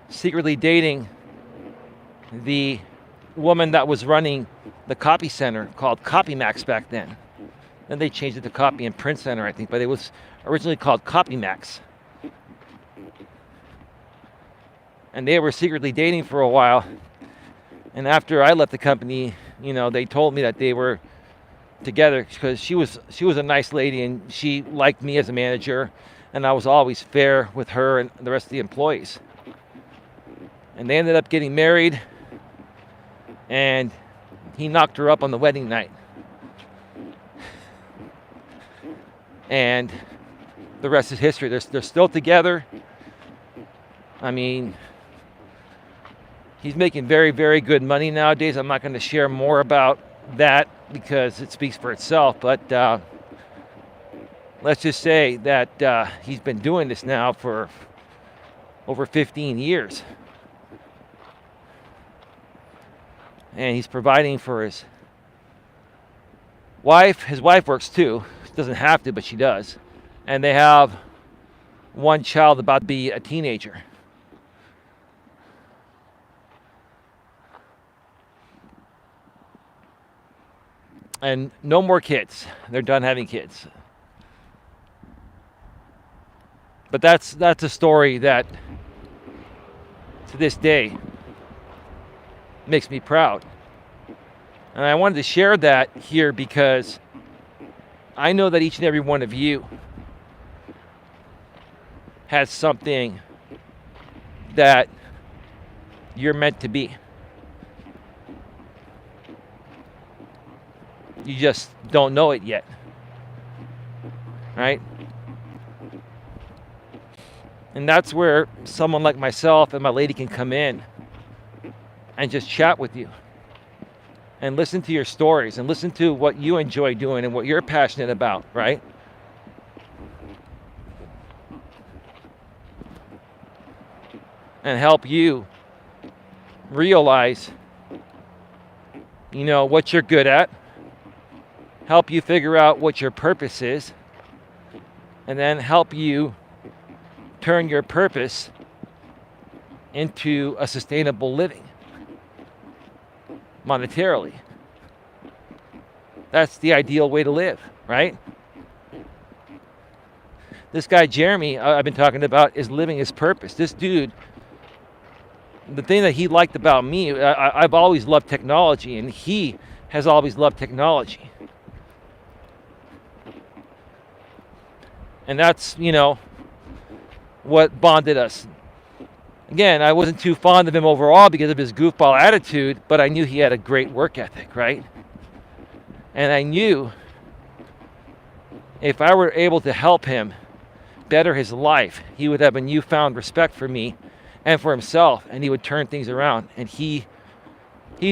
secretly dating the woman that was running the copy center called CopyMax back then. Then they changed it to Copy and Print Center, I think, but it was originally called CopyMax. And they were secretly dating for a while. And after I left the company, they told me that they were together because she was a nice lady and she liked me as a manager, and I was always fair with her and the rest of the employees. And they ended up getting married, and he knocked her up on the wedding night. And the rest is history. They're still together. I mean, He's making very, very good money nowadays. I'm not going to share more about that because it speaks for itself. But let's just say that he's been doing this now for over 15 years. And he's providing for his wife. His wife works too. Doesn't have to, but she does. And they have one child about to be a teenager. And no more kids. They're done having kids. But that's a story that, to this day, makes me proud. And I wanted to share that here because I know that each and every one of you has something that you're meant to be. You just don't know it yet, right? And that's where someone like myself and my lady can come in and just chat with you and listen to your stories and listen to what you enjoy doing and what you're passionate about, right? And help you realize, what you're good at, help you figure out what your purpose is, and then help you turn your purpose into a sustainable living monetarily. That's the ideal way to live, right? This guy, Jeremy, I've been talking about, is living his purpose. This dude, the thing that he liked about me, I've always loved technology, and he has always loved technology. And that's, what bonded us. Again, I wasn't too fond of him overall because of his goofball attitude, but I knew he had a great work ethic, right? And I knew if I were able to help him better his life, he would have a newfound respect for me and for himself, and he would turn things around. And he's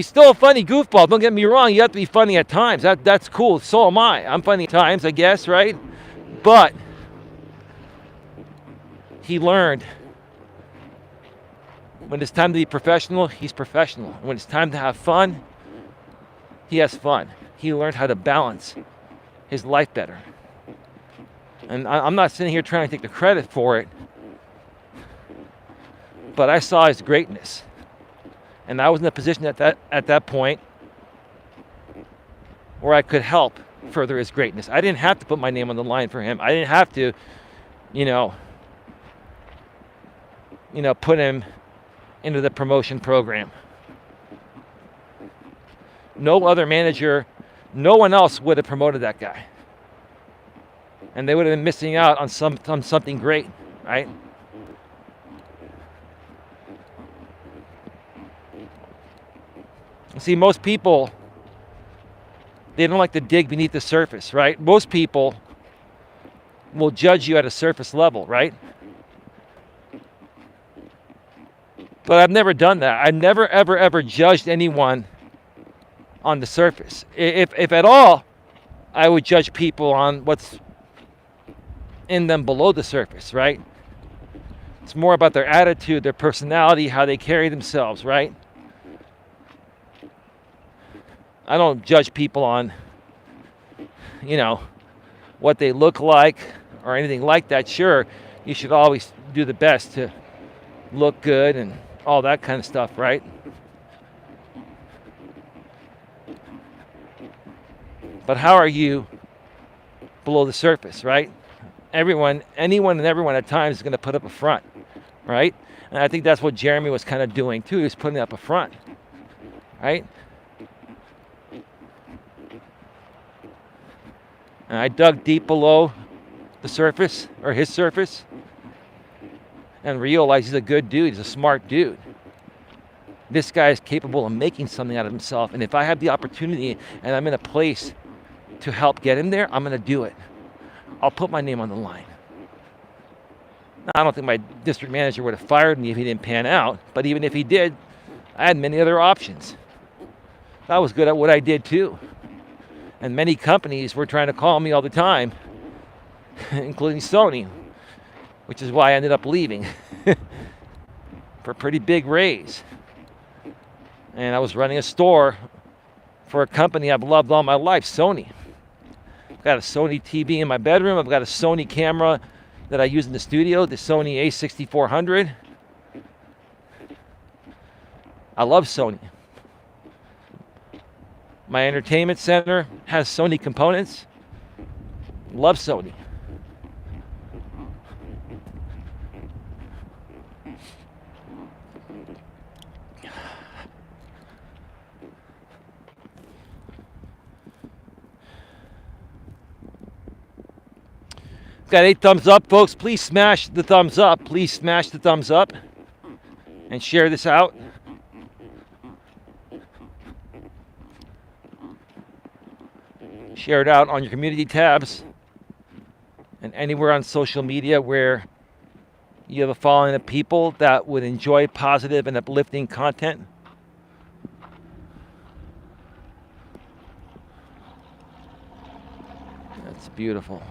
still a funny goofball. Don't get me wrong, you have to be funny at times. That's cool. So am I. I'm funny at times, I guess, right? But he learned when it's time to be professional, he's professional. When it's time to have fun, he has fun. He learned how to balance his life better. And I'm not sitting here trying to take the credit for it, but I saw his greatness. And I was in a position at that point where I could help further his greatness. I didn't have to put my name on the line for him. I didn't have to, put him into the promotion program. No other manager, no one else would have promoted that guy. And they would have been missing out on something great, right? See, most people, they don't like to dig beneath the surface, right? Most people will judge you at a surface level, right? But I've never done that. I've never, ever judged anyone on the surface. If at all, I would judge people on what's in them below the surface, right? It's more about their attitude, their personality, how they carry themselves, right? I don't judge people on, what they look like or anything like that. Sure, you should always do the best to look good and all that kind of stuff, right? But how are you below the surface, right? Anyone and everyone at times is going to put up a front, right? And I think that's what Jeremy was kind of doing too. He was putting up a front, right? And I dug deep below the surface, or his surface, and realized he's a good dude. He's a smart dude. This guy is capable of making something out of himself. And if I have the opportunity and I'm in a place to help get him there, I'm going to do it. I'll put my name on the line. Now, I don't think my district manager would have fired me if he didn't pan out. But even if he did, I had many other options. I was good at what I did too. And many companies were trying to call me all the time, including Sony, which is why I ended up leaving for a pretty big raise. And I was running a store for a company I've loved all my life, Sony. I've got a Sony TV in my bedroom. I've got a Sony camera that I use in the studio, the Sony a6400. I love Sony. My entertainment center has Sony components. Love Sony. Got 8 thumbs up, folks. Please smash the thumbs up. Please smash the thumbs up and share this out. Share it out on your community tabs and anywhere on social media where you have a following of people that would enjoy positive and uplifting content. That's beautiful.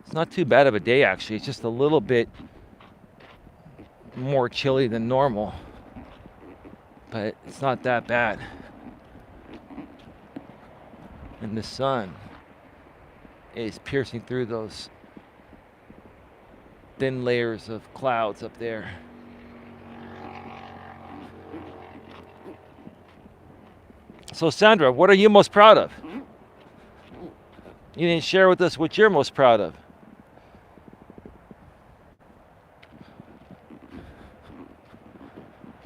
It's not too bad of a day, actually. It's just a little bit more chilly than normal, but it's not that bad. And the sun is piercing through those thin layers of clouds up there. So Sandra, what are you most proud of? You didn't share with us what you're most proud of.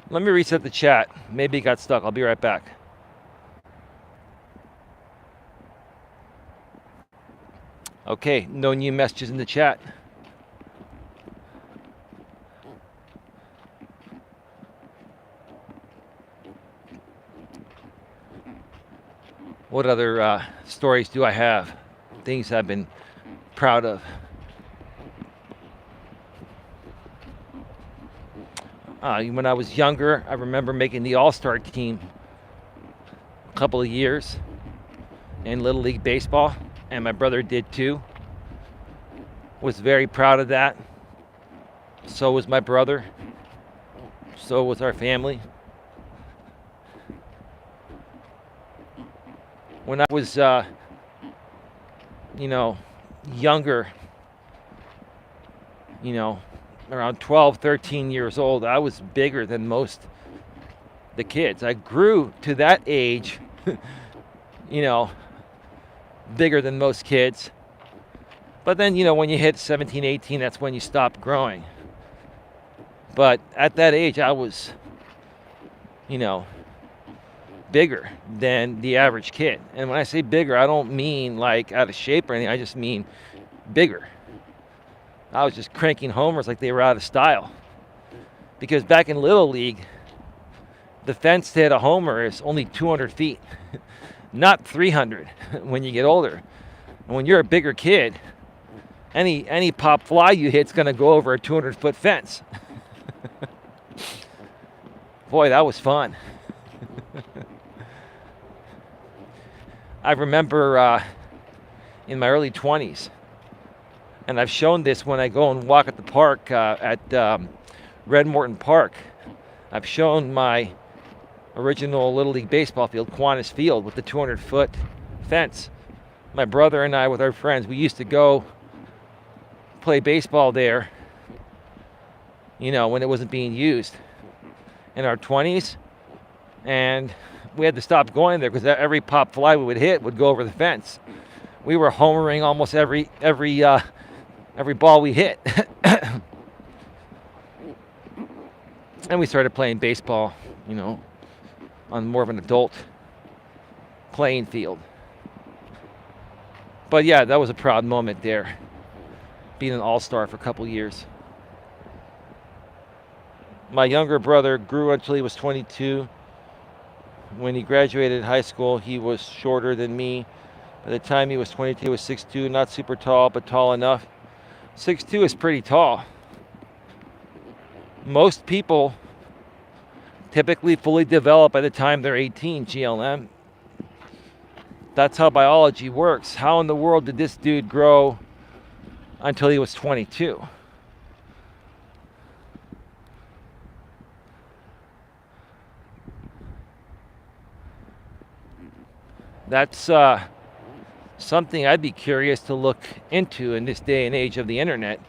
Let me reset the chat. Maybe it got stuck. I'll be right back. Okay, no new messages in the chat. What other stories do I have? Things I've been proud of. When I was younger, I remember making the All-Star team a couple of years in Little League Baseball, and my brother did too. Was very proud of that. So was my brother. So was our family. When I was, younger, around 12, 13 years old, I was bigger than most the kids. I grew to that age, bigger than most kids. But then, when you hit 17, 18, that's when you stop growing. But at that age, I was, bigger than the average kid. And when I say bigger, I don't mean like out of shape or anything. I just mean bigger. I was just cranking homers like they were out of style. Because back in Little League, the fence to hit a homer is only 200 feet, not 300 when you get older. And when you're a bigger kid, any pop fly you hit's going to go over a 200-foot fence. Boy, that was fun. I remember in my early 20s, and I've shown this when I go and walk at the park at Red Morton Park. I've shown my original Little League baseball field, Kiwanis Field, with the 200-foot fence. My brother and I, with our friends, we used to go play baseball there, when it wasn't being used in our 20s. And we had to stop going there because every pop fly we would hit would go over the fence. We were homering almost every ball we hit. And we started playing baseball, on more of an adult playing field. But yeah, that was a proud moment there, being an all-star for a couple years. My younger brother grew until he was 22. When he graduated high school, he was shorter than me. By the time he was 22, he was 6'2", not super tall, but tall enough. 6'2" is pretty tall. Most people typically fully develop by the time they're 18, GLM. That's how biology works. How in the world did this dude grow until he was 22? That's something I'd be curious to look into in this day and age of the internet.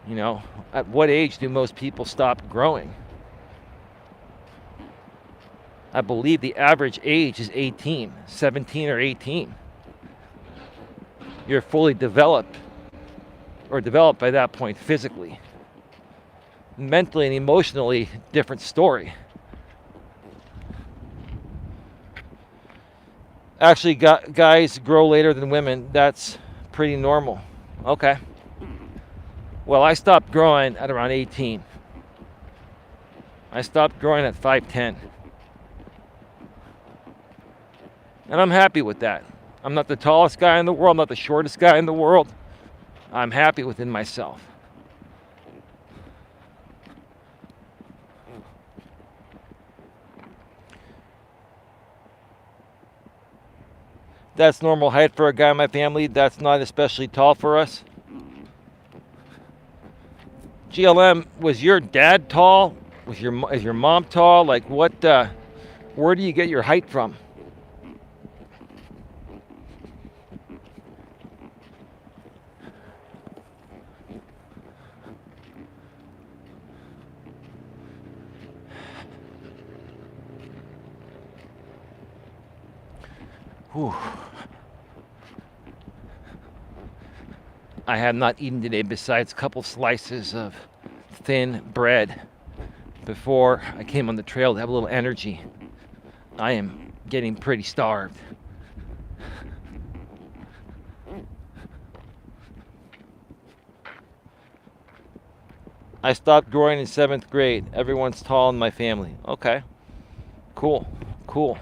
You know, at what age do most people stop growing? I believe the average age is 18, 17 or 18. You're fully developed, or developed by that point physically. Mentally and emotionally, different story. Actually, guys grow later than women. That's pretty normal. Okay. Well, I stopped growing at around 18. I stopped growing at 5'10". And I'm happy with that. I'm not the tallest guy in the world. I'm not the shortest guy in the world. I'm happy within myself. That's normal height for a guy in my family. That's not especially tall for us. GLM, was your dad tall? Is your mom tall? Like what? Where do you get your height from? Whew. I have not eaten today besides a couple slices of thin bread before I came on the trail to have a little energy. I am getting pretty starved. I stopped growing in 7th grade. Everyone's tall in my family. Okay. Cool. Cool.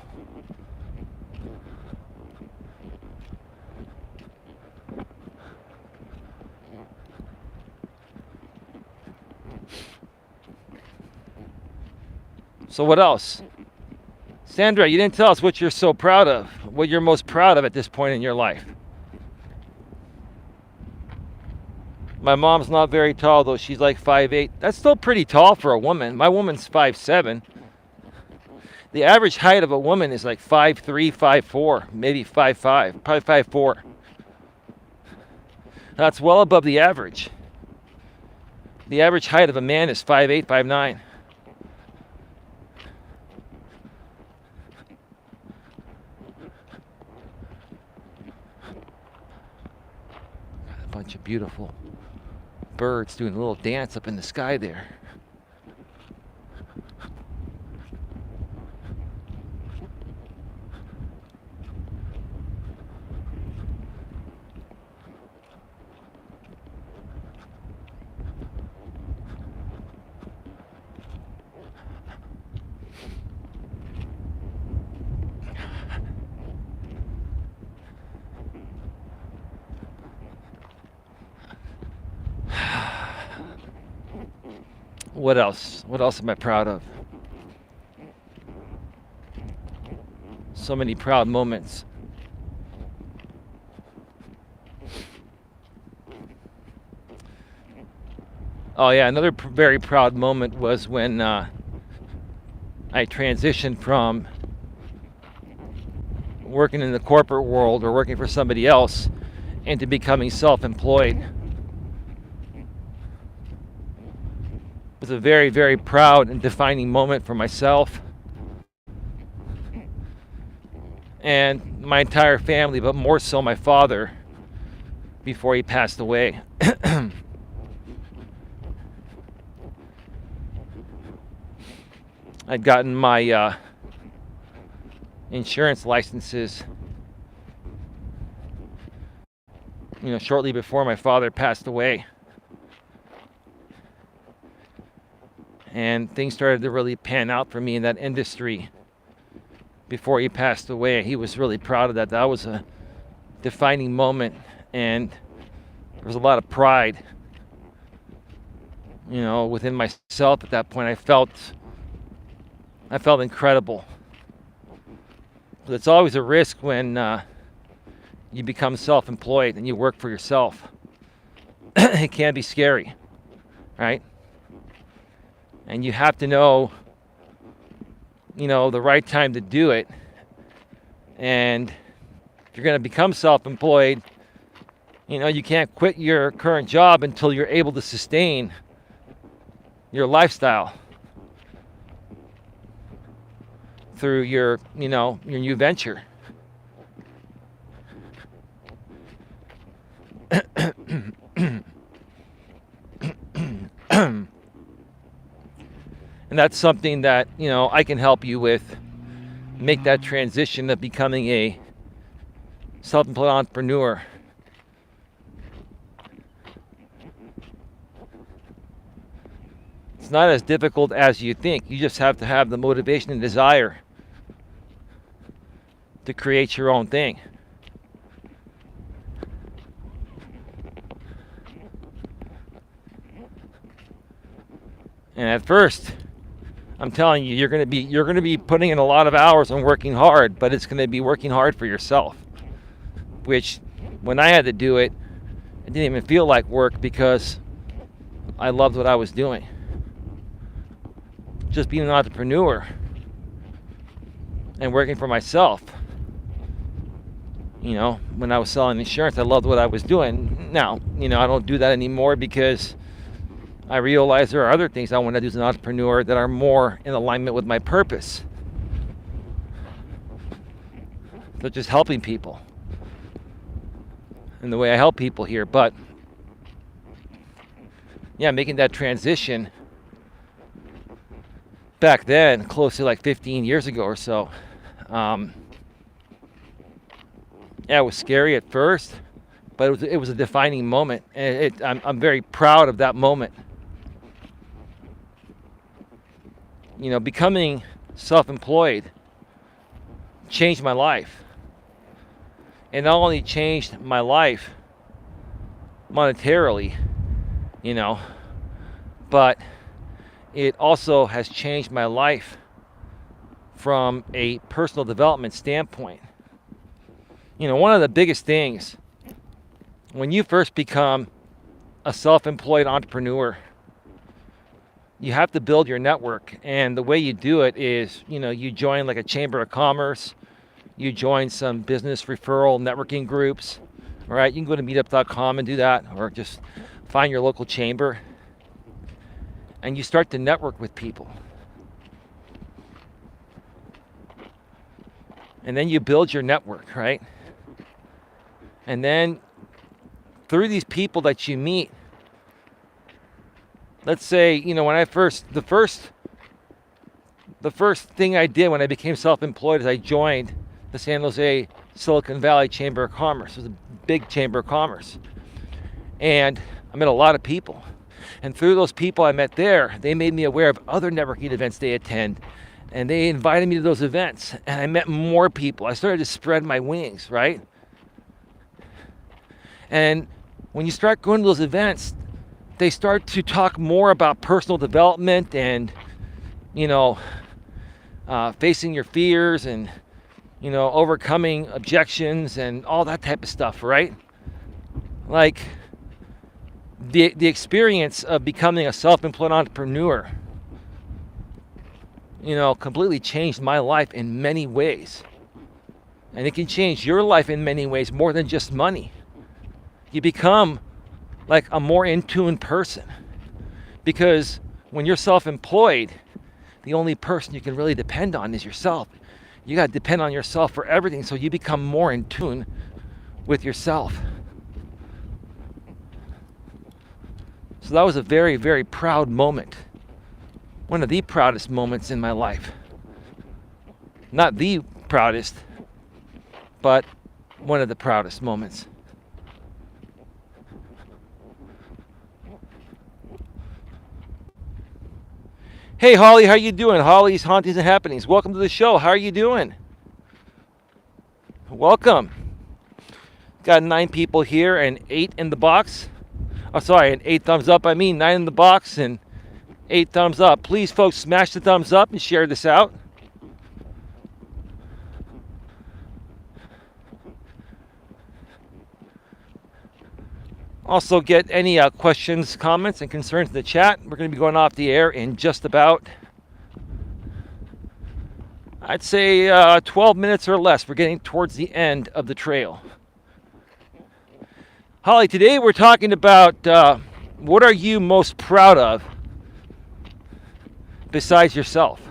So what else? Sandra, you didn't tell us what you're so proud of, what you're most proud of at this point in your life. My mom's not very tall, though. She's like 5'8". That's still pretty tall for a woman. My woman's 5'7". The average height of a woman is like 5'3", 5'4", maybe 5'5", probably 5'4". That's well above the average. The average height of a man is 5'8", 5'9". Bunch of beautiful birds doing a little dance up in the sky there. What else? What else am I proud of? So many proud moments. Oh yeah, another very proud moment was when I transitioned from working in the corporate world or working for somebody else into becoming self-employed. It was a very, very proud and defining moment for myself and my entire family, but more so my father before he passed away. I'd gotten my insurance licenses, shortly before my father passed away. And things started to really pan out for me in that industry. before he passed away. He was really proud of that. That was a defining moment, and there was a lot of pride, within myself at that point. I felt incredible. But it's always a risk when you become self-employed and you work for yourself. It can be scary, right? And you have to know, the right time to do it. And if you're going to become self-employed, you can't quit your current job until you're able to sustain your lifestyle through your new venture. And that's something that, I can help you with. Make that transition of becoming a self-employed entrepreneur. It's not as difficult as you think. You just have to have the motivation and desire to create your own thing. And at first, I'm telling you, you're going to be putting in a lot of hours and working hard, but it's going to be working hard for yourself. Which, when I had to do it, it didn't even feel like work because I loved what I was doing. Just being an entrepreneur and working for myself. When I was selling insurance, I loved what I was doing. Now, I don't do that anymore because I realize there are other things I want to do as an entrepreneur that are more in alignment with my purpose. So just helping people and the way I help people here. But yeah, making that transition back then, close to like 15 years ago or so. Yeah, it was scary at first, but it was a defining moment, and I'm very proud of that moment. Becoming self-employed changed my life. It not only changed my life monetarily, but it also has changed my life from a personal development standpoint. One of the biggest things when you first become a self-employed entrepreneur, you have to build your network. And the way you do it is, you join like a chamber of commerce, you join some business referral networking groups, all right? You can go to meetup.com and do that, or just find your local chamber, and you start to network with people. And then you build your network, right? And then through these people that you meet, let's say, when the first thing I did when I became self-employed is I joined the San Jose Silicon Valley Chamber of Commerce. It was a big chamber of commerce. And I met a lot of people. And through those people I met there, they made me aware of other networking events they attend. And they invited me to those events. And I met more people. I started to spread my wings, right? And when you start going to those events, they start to talk more about personal development and, facing your fears and, overcoming objections and all that type of stuff, right? Like the experience of becoming a self-employed entrepreneur, completely changed my life in many ways. And it can change your life in many ways, more than just money. You become like a more in tune person, because when you're self-employed, the only person you can really depend on is yourself. You got to depend on yourself for everything, so you become more in tune with yourself. So that was a very, very proud moment. One of the proudest moments in my life. Not the proudest, but one of the proudest moments. Hey Holly, how you doing? Holly's Hauntings and Happenings. Welcome to the show. How are you doing? Welcome. Got 9 people here and 8 in the box. Oh, sorry, and 8 thumbs up. I mean 9 in the box and 8 thumbs up. Please, folks, smash the thumbs up and share this out. Also, get any questions, comments, and concerns in the chat. We're going to be going off the air in just about, I'd say, 12 minutes or less. We're getting towards the end of the trail. Holly, today we're talking about what are you most proud of besides yourself?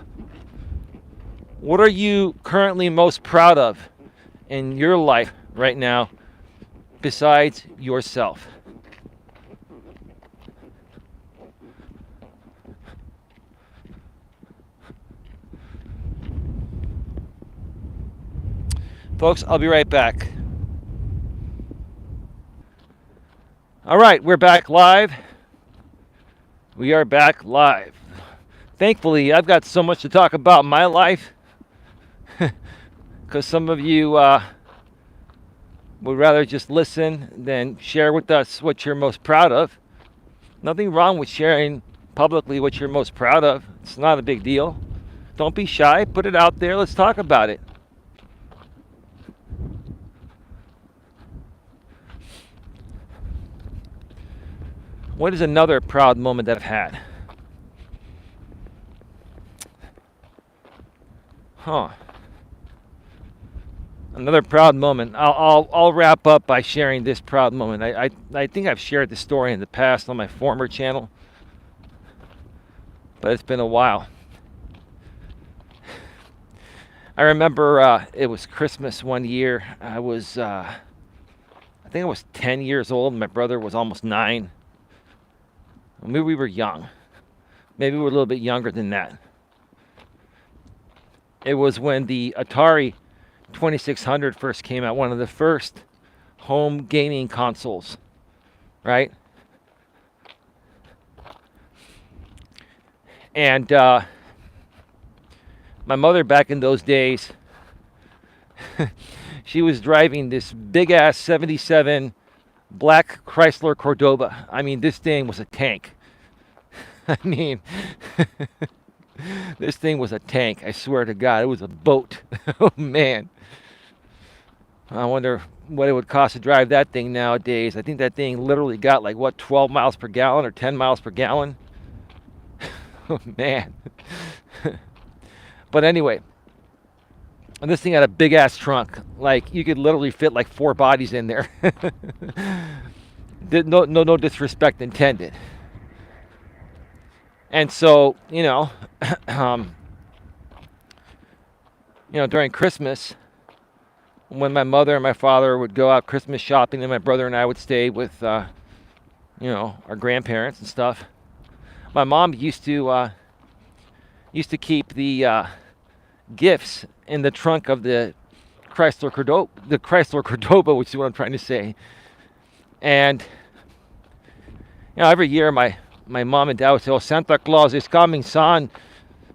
What are you currently most proud of in your life right now besides yourself? Folks, I'll be right back. All right, we're back live. We are back live. Thankfully, I've got so much to talk about in my life because some of you would rather just listen than share with us what you're most proud of. Nothing wrong with sharing publicly what you're most proud of. It's not a big deal. Don't be shy. Put it out there. Let's talk about it. What is another proud moment that I've had? Another proud moment. I'll wrap up by sharing this proud moment. I think I've shared this story in the past on my former channel, but it's been a while. I remember it was Christmas one year. I think I was 10 years old. My brother was almost 9. Maybe we were young. Maybe we were a little bit younger than that. It was when the Atari 2600 first came out, one of the first home gaming consoles, right? And my mother back in those days, she was driving this big-ass 77 black Chrysler Cordoba. I mean, this thing was a tank. I mean, this thing was a tank. I swear to God, it was a boat. Oh, man. I wonder what it would cost to drive that thing nowadays. I think that thing literally got like, what, 12 miles per gallon or 10 miles per gallon? Oh, man. But anyway, and this thing had a big-ass trunk. Like, you could literally fit like 4 bodies in there. No disrespect intended. And so, during Christmas, when my mother and my father would go out Christmas shopping, and my brother and I would stay with, our grandparents and stuff, my mom used to keep the gifts in the trunk of the Chrysler Cordoba, which is what I'm trying to say. And every year my mom and dad would say, "Oh, Santa Claus is coming, son.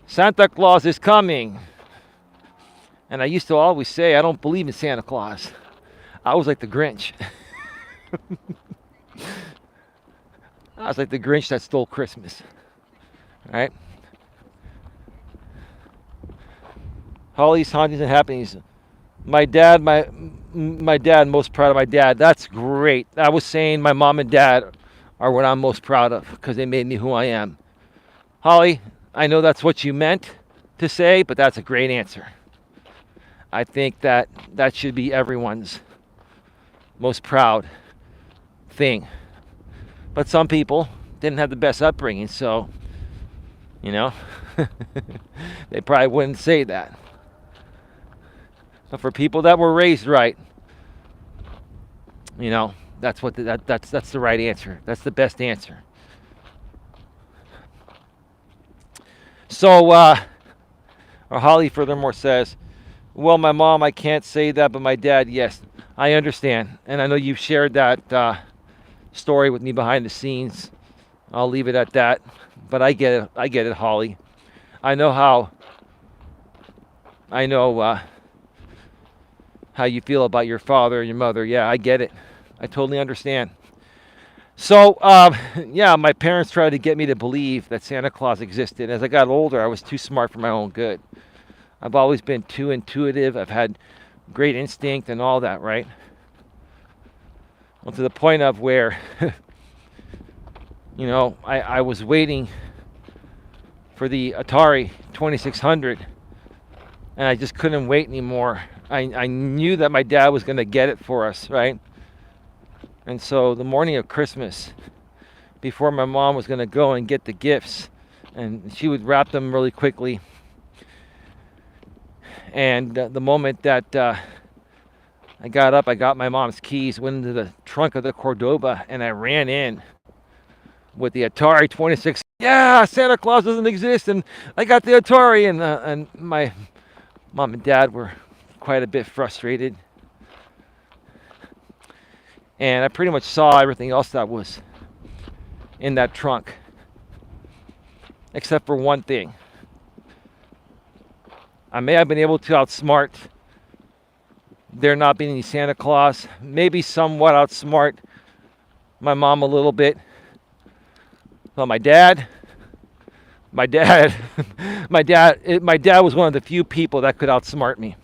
Santa Claus is coming." And I used to always say, I don't believe in Santa Claus. I was like the Grinch. I was like the Grinch that stole Christmas. Right? Holly's hauntings and happenings. My dad, most proud of my dad. That's great. I was saying my mom and dad are what I'm most proud of because they made me who I am. Holly, I know that's what you meant to say, but that's a great answer. I think that should be everyone's most proud thing. But some people didn't have the best upbringing, so, they probably wouldn't say that. But for people that were raised right, that's what that's the right answer. That's the best answer. So, or Holly furthermore says, "Well, my mom, I can't say that, but my dad, yes." I understand, and I know you've shared that story with me behind the scenes. I'll leave it at that. But I get it, Holly. I know how how you feel about your father and your mother. Yeah, I get it. I totally understand. So, yeah, my parents tried to get me to believe that Santa Claus existed. As I got older, I was too smart for my own good. I've always been too intuitive. I've had great instinct and all that, right? Well, to the point of where, I was waiting for the Atari 2600, and I just couldn't wait anymore. I knew that my dad was going to get it for us, right? And so the morning of Christmas, before my mom was going to go and get the gifts, and she would wrap them really quickly. And the moment that I got up, I got my mom's keys, went into the trunk of the Cordoba, and I ran in with the Atari 26. Yeah, Santa Claus doesn't exist, and I got the Atari, and my mom and dad were quite a bit frustrated. And I pretty much saw everything else that was in that trunk, except for one thing. I may have been able to outsmart there not being any Santa Claus, maybe somewhat outsmart my mom a little bit. Well, my dad my dad was one of the few people that could outsmart me.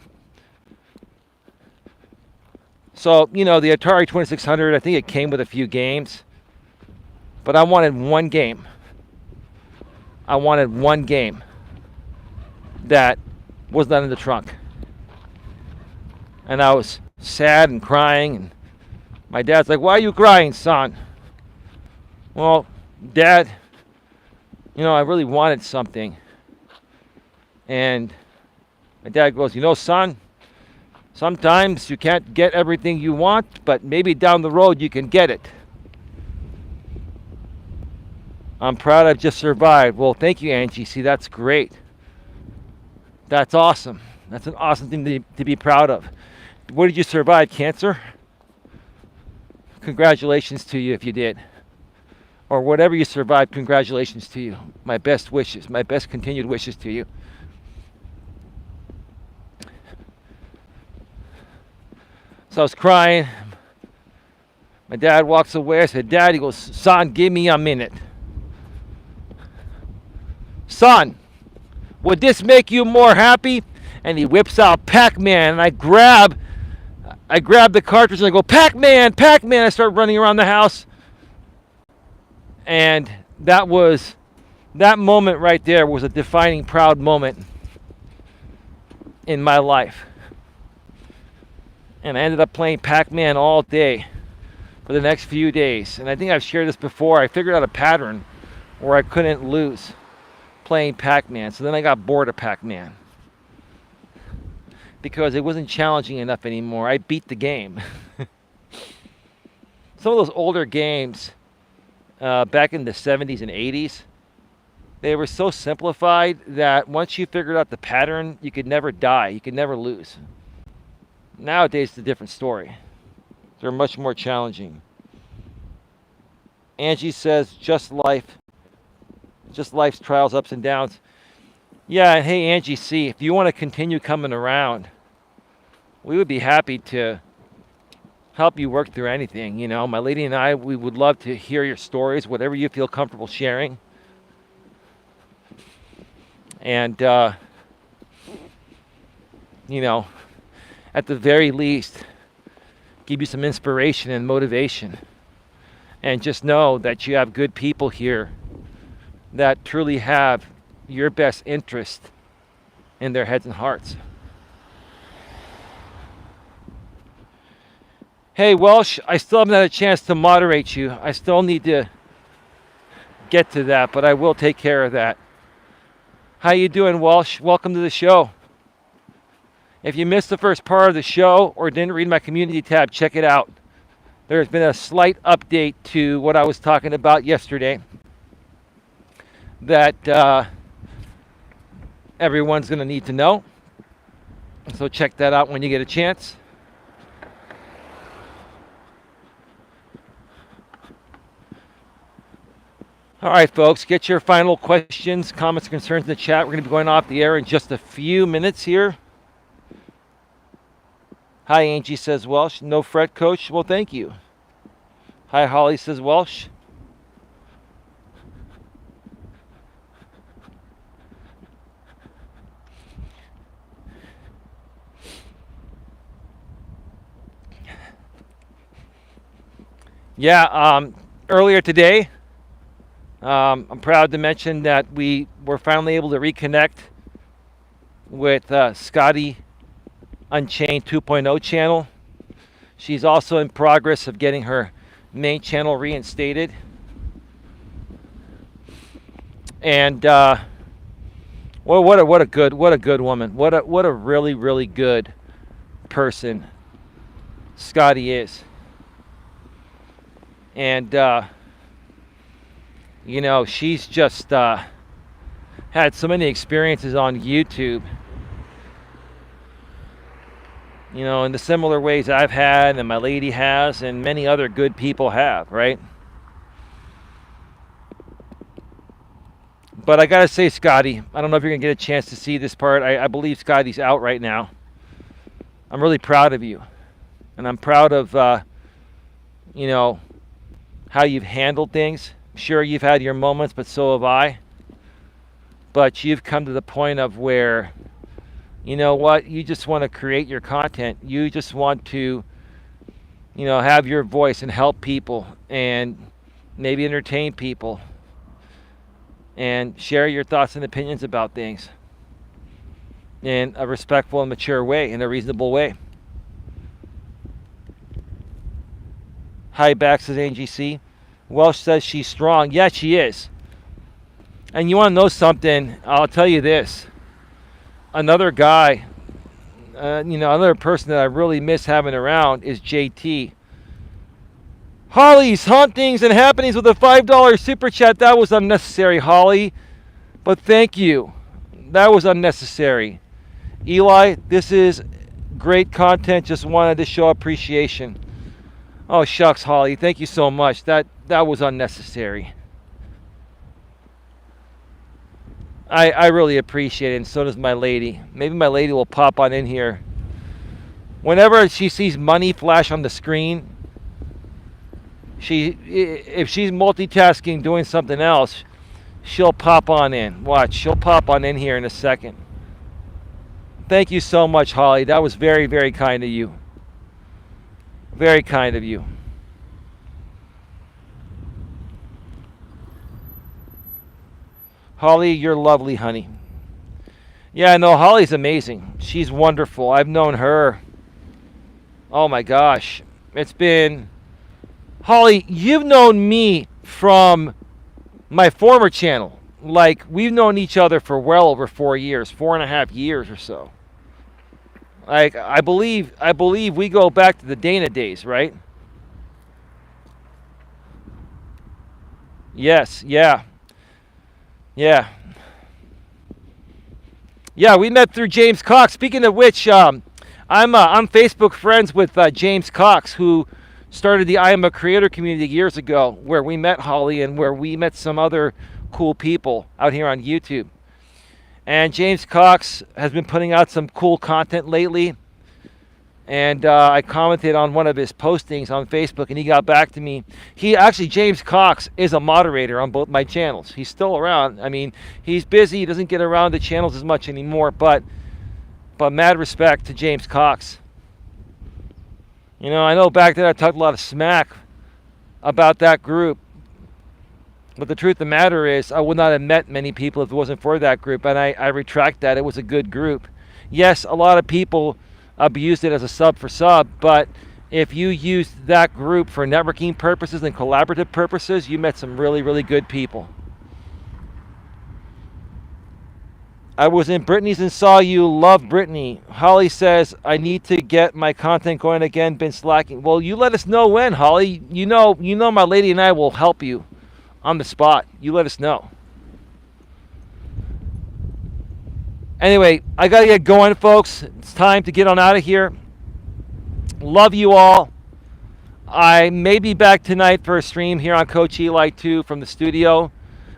So, the Atari 2600, I think it came with a few games, but I wanted one game. I wanted one game that was not in the trunk. And I was sad and crying, and my dad's like, "Why are you crying, son?" Well, Dad, I really wanted something. And my dad goes, "Son, sometimes you can't get everything you want, but maybe down the road you can get it." I'm proud I've just survived. Well, thank you, Angie. See, that's great. That's awesome. That's an awesome thing to be proud of. What did you survive? Cancer? Congratulations to you if you did. Or whatever you survived, congratulations to you. My best wishes, my best continued wishes to you. So I was crying. My dad walks away. I said, "Dad," he goes, "Son, give me a minute." "Son, would this make you more happy?" And he whips out Pac-Man, and I grab the cartridge and I go, "Pac-Man, Pac-Man." I start running around the house. And that moment right there was a defining, proud moment in my life. And I ended up playing Pac-Man all day for the next few days. And I think I've shared this before. I figured out a pattern where I couldn't lose playing Pac-Man. So then I got bored of Pac-Man because it wasn't challenging enough anymore. I beat the game. Some of those older games back in the 70s and 80s, they were so simplified that once you figured out the pattern, you could never die. You could never lose. Nowadays, it's a different story. They're much more challenging. Angie says, just life's trials, ups and downs. Yeah, and hey, Angie C., if you want to continue coming around, we would be happy to help you work through anything. My lady and I, we would love to hear your stories, whatever you feel comfortable sharing. And, at the very least, give you some inspiration and motivation. And just know that you have good people here that truly have your best interest in their heads and hearts. Hey, Welsh, I still haven't had a chance to moderate you. I still need to get to that, but I will take care of that. How you doing, Welsh? Welcome to the show. If you missed the first part of the show or didn't read my community tab, check it out. There's been a slight update to what I was talking about yesterday that everyone's going to need to know. So check that out when you get a chance. All right, folks, get your final questions, comments, concerns in the chat. We're going to be going off the air in just a few minutes here. Hi, Angie says Welsh. No fret, Coach. Well, thank you. Hi, Holly says Welsh. Yeah, earlier today, I'm proud to mention that we were finally able to reconnect with Scotty Unchained 2.0 channel. She's also in progress of getting her main channel reinstated. And well, what a good woman. What a really good person Scotty is. And you know, she's just had so many experiences on YouTube, you know, in the similar ways I've had and my lady has and many other good people have, right? But I gotta say, Scotty, I don't know if you're gonna get a chance to see this part. I believe Scotty's out right now. I'm really proud of you, and I'm proud of you know, how you've handled things. I'm sure you've had your moments, but so have I. But you've come to the point of where, you know what, you just want to create your content. You just want to, you know, have your voice and help people and maybe entertain people and share your thoughts and opinions about things in a respectful and mature way, in a reasonable way. Hi, back, says Angie C. Welsh says she's strong. Yeah, she is. And you want to know something? I'll tell you this. Another guy, you know, another person that I really miss having around is JT. Holly's hauntings and happenings with a $5 super chat. That was unnecessary, Holly. But thank you. That was unnecessary. Eli, this is great content. Just wanted to show appreciation. Oh, shucks, Holly. Thank you so much. That was unnecessary. I really appreciate it, and so does my lady. Maybe my lady will pop on in here. Whenever she sees money flash on the screen, if she's multitasking doing something else, she'll pop on in. Watch, she'll pop on in here in a second. Thank you so much, Holly. That was very, very kind of you. Very kind of you. Holly, you're lovely, honey. Yeah, no, Holly's amazing. She's wonderful. I've known her. Oh my gosh. It's been... Holly, you've known me from my former channel. Like, we've known each other for well over 4 years, 4.5 years or so. Like, I believe we go back to the Dana days, right? Yes, yeah. Yeah. Yeah, we met through James Cox. Speaking of which, I'm Facebook friends with James Cox, who started the I Am a Creator community years ago, where we met Holly and where we met some other cool people out here on YouTube. And James Cox has been putting out some cool content lately. And I commented on one of his postings on Facebook, and he got back to me. James Cox is a moderator on both my channels. He's still around. I mean, he's busy. He doesn't get around the channels as much anymore, but mad respect to James Cox. You know, I know back then I talked a lot of smack about that group, but the truth of the matter is I would not have met many people if it wasn't for that group, and I retract that. It was a good group. Yes, a lot of people abused it as a sub for sub, but if you used that group for networking purposes and collaborative purposes, you met some really, really good people. I was in Brittany's and saw you. Love Brittany. Holly says, I need to get my content going again. Been slacking. Well, you let us know when, Holly. You know my lady and I will help you on the spot. You let us know. Anyway, I got to get going, folks. It's time to get on out of here. Love you all. I may be back tonight for a stream here on Coach Eli 2 from the studio.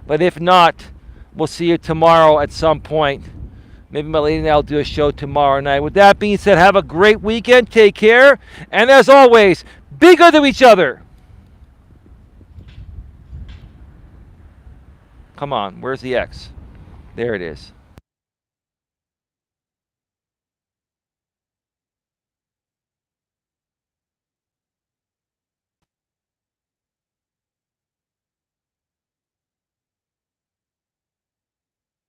But if not, we'll see you tomorrow at some point. Maybe my lady and I will do a show tomorrow night. With that being said, have a great weekend. Take care. And as always, be good to each other. Come on, where's the X? There it is.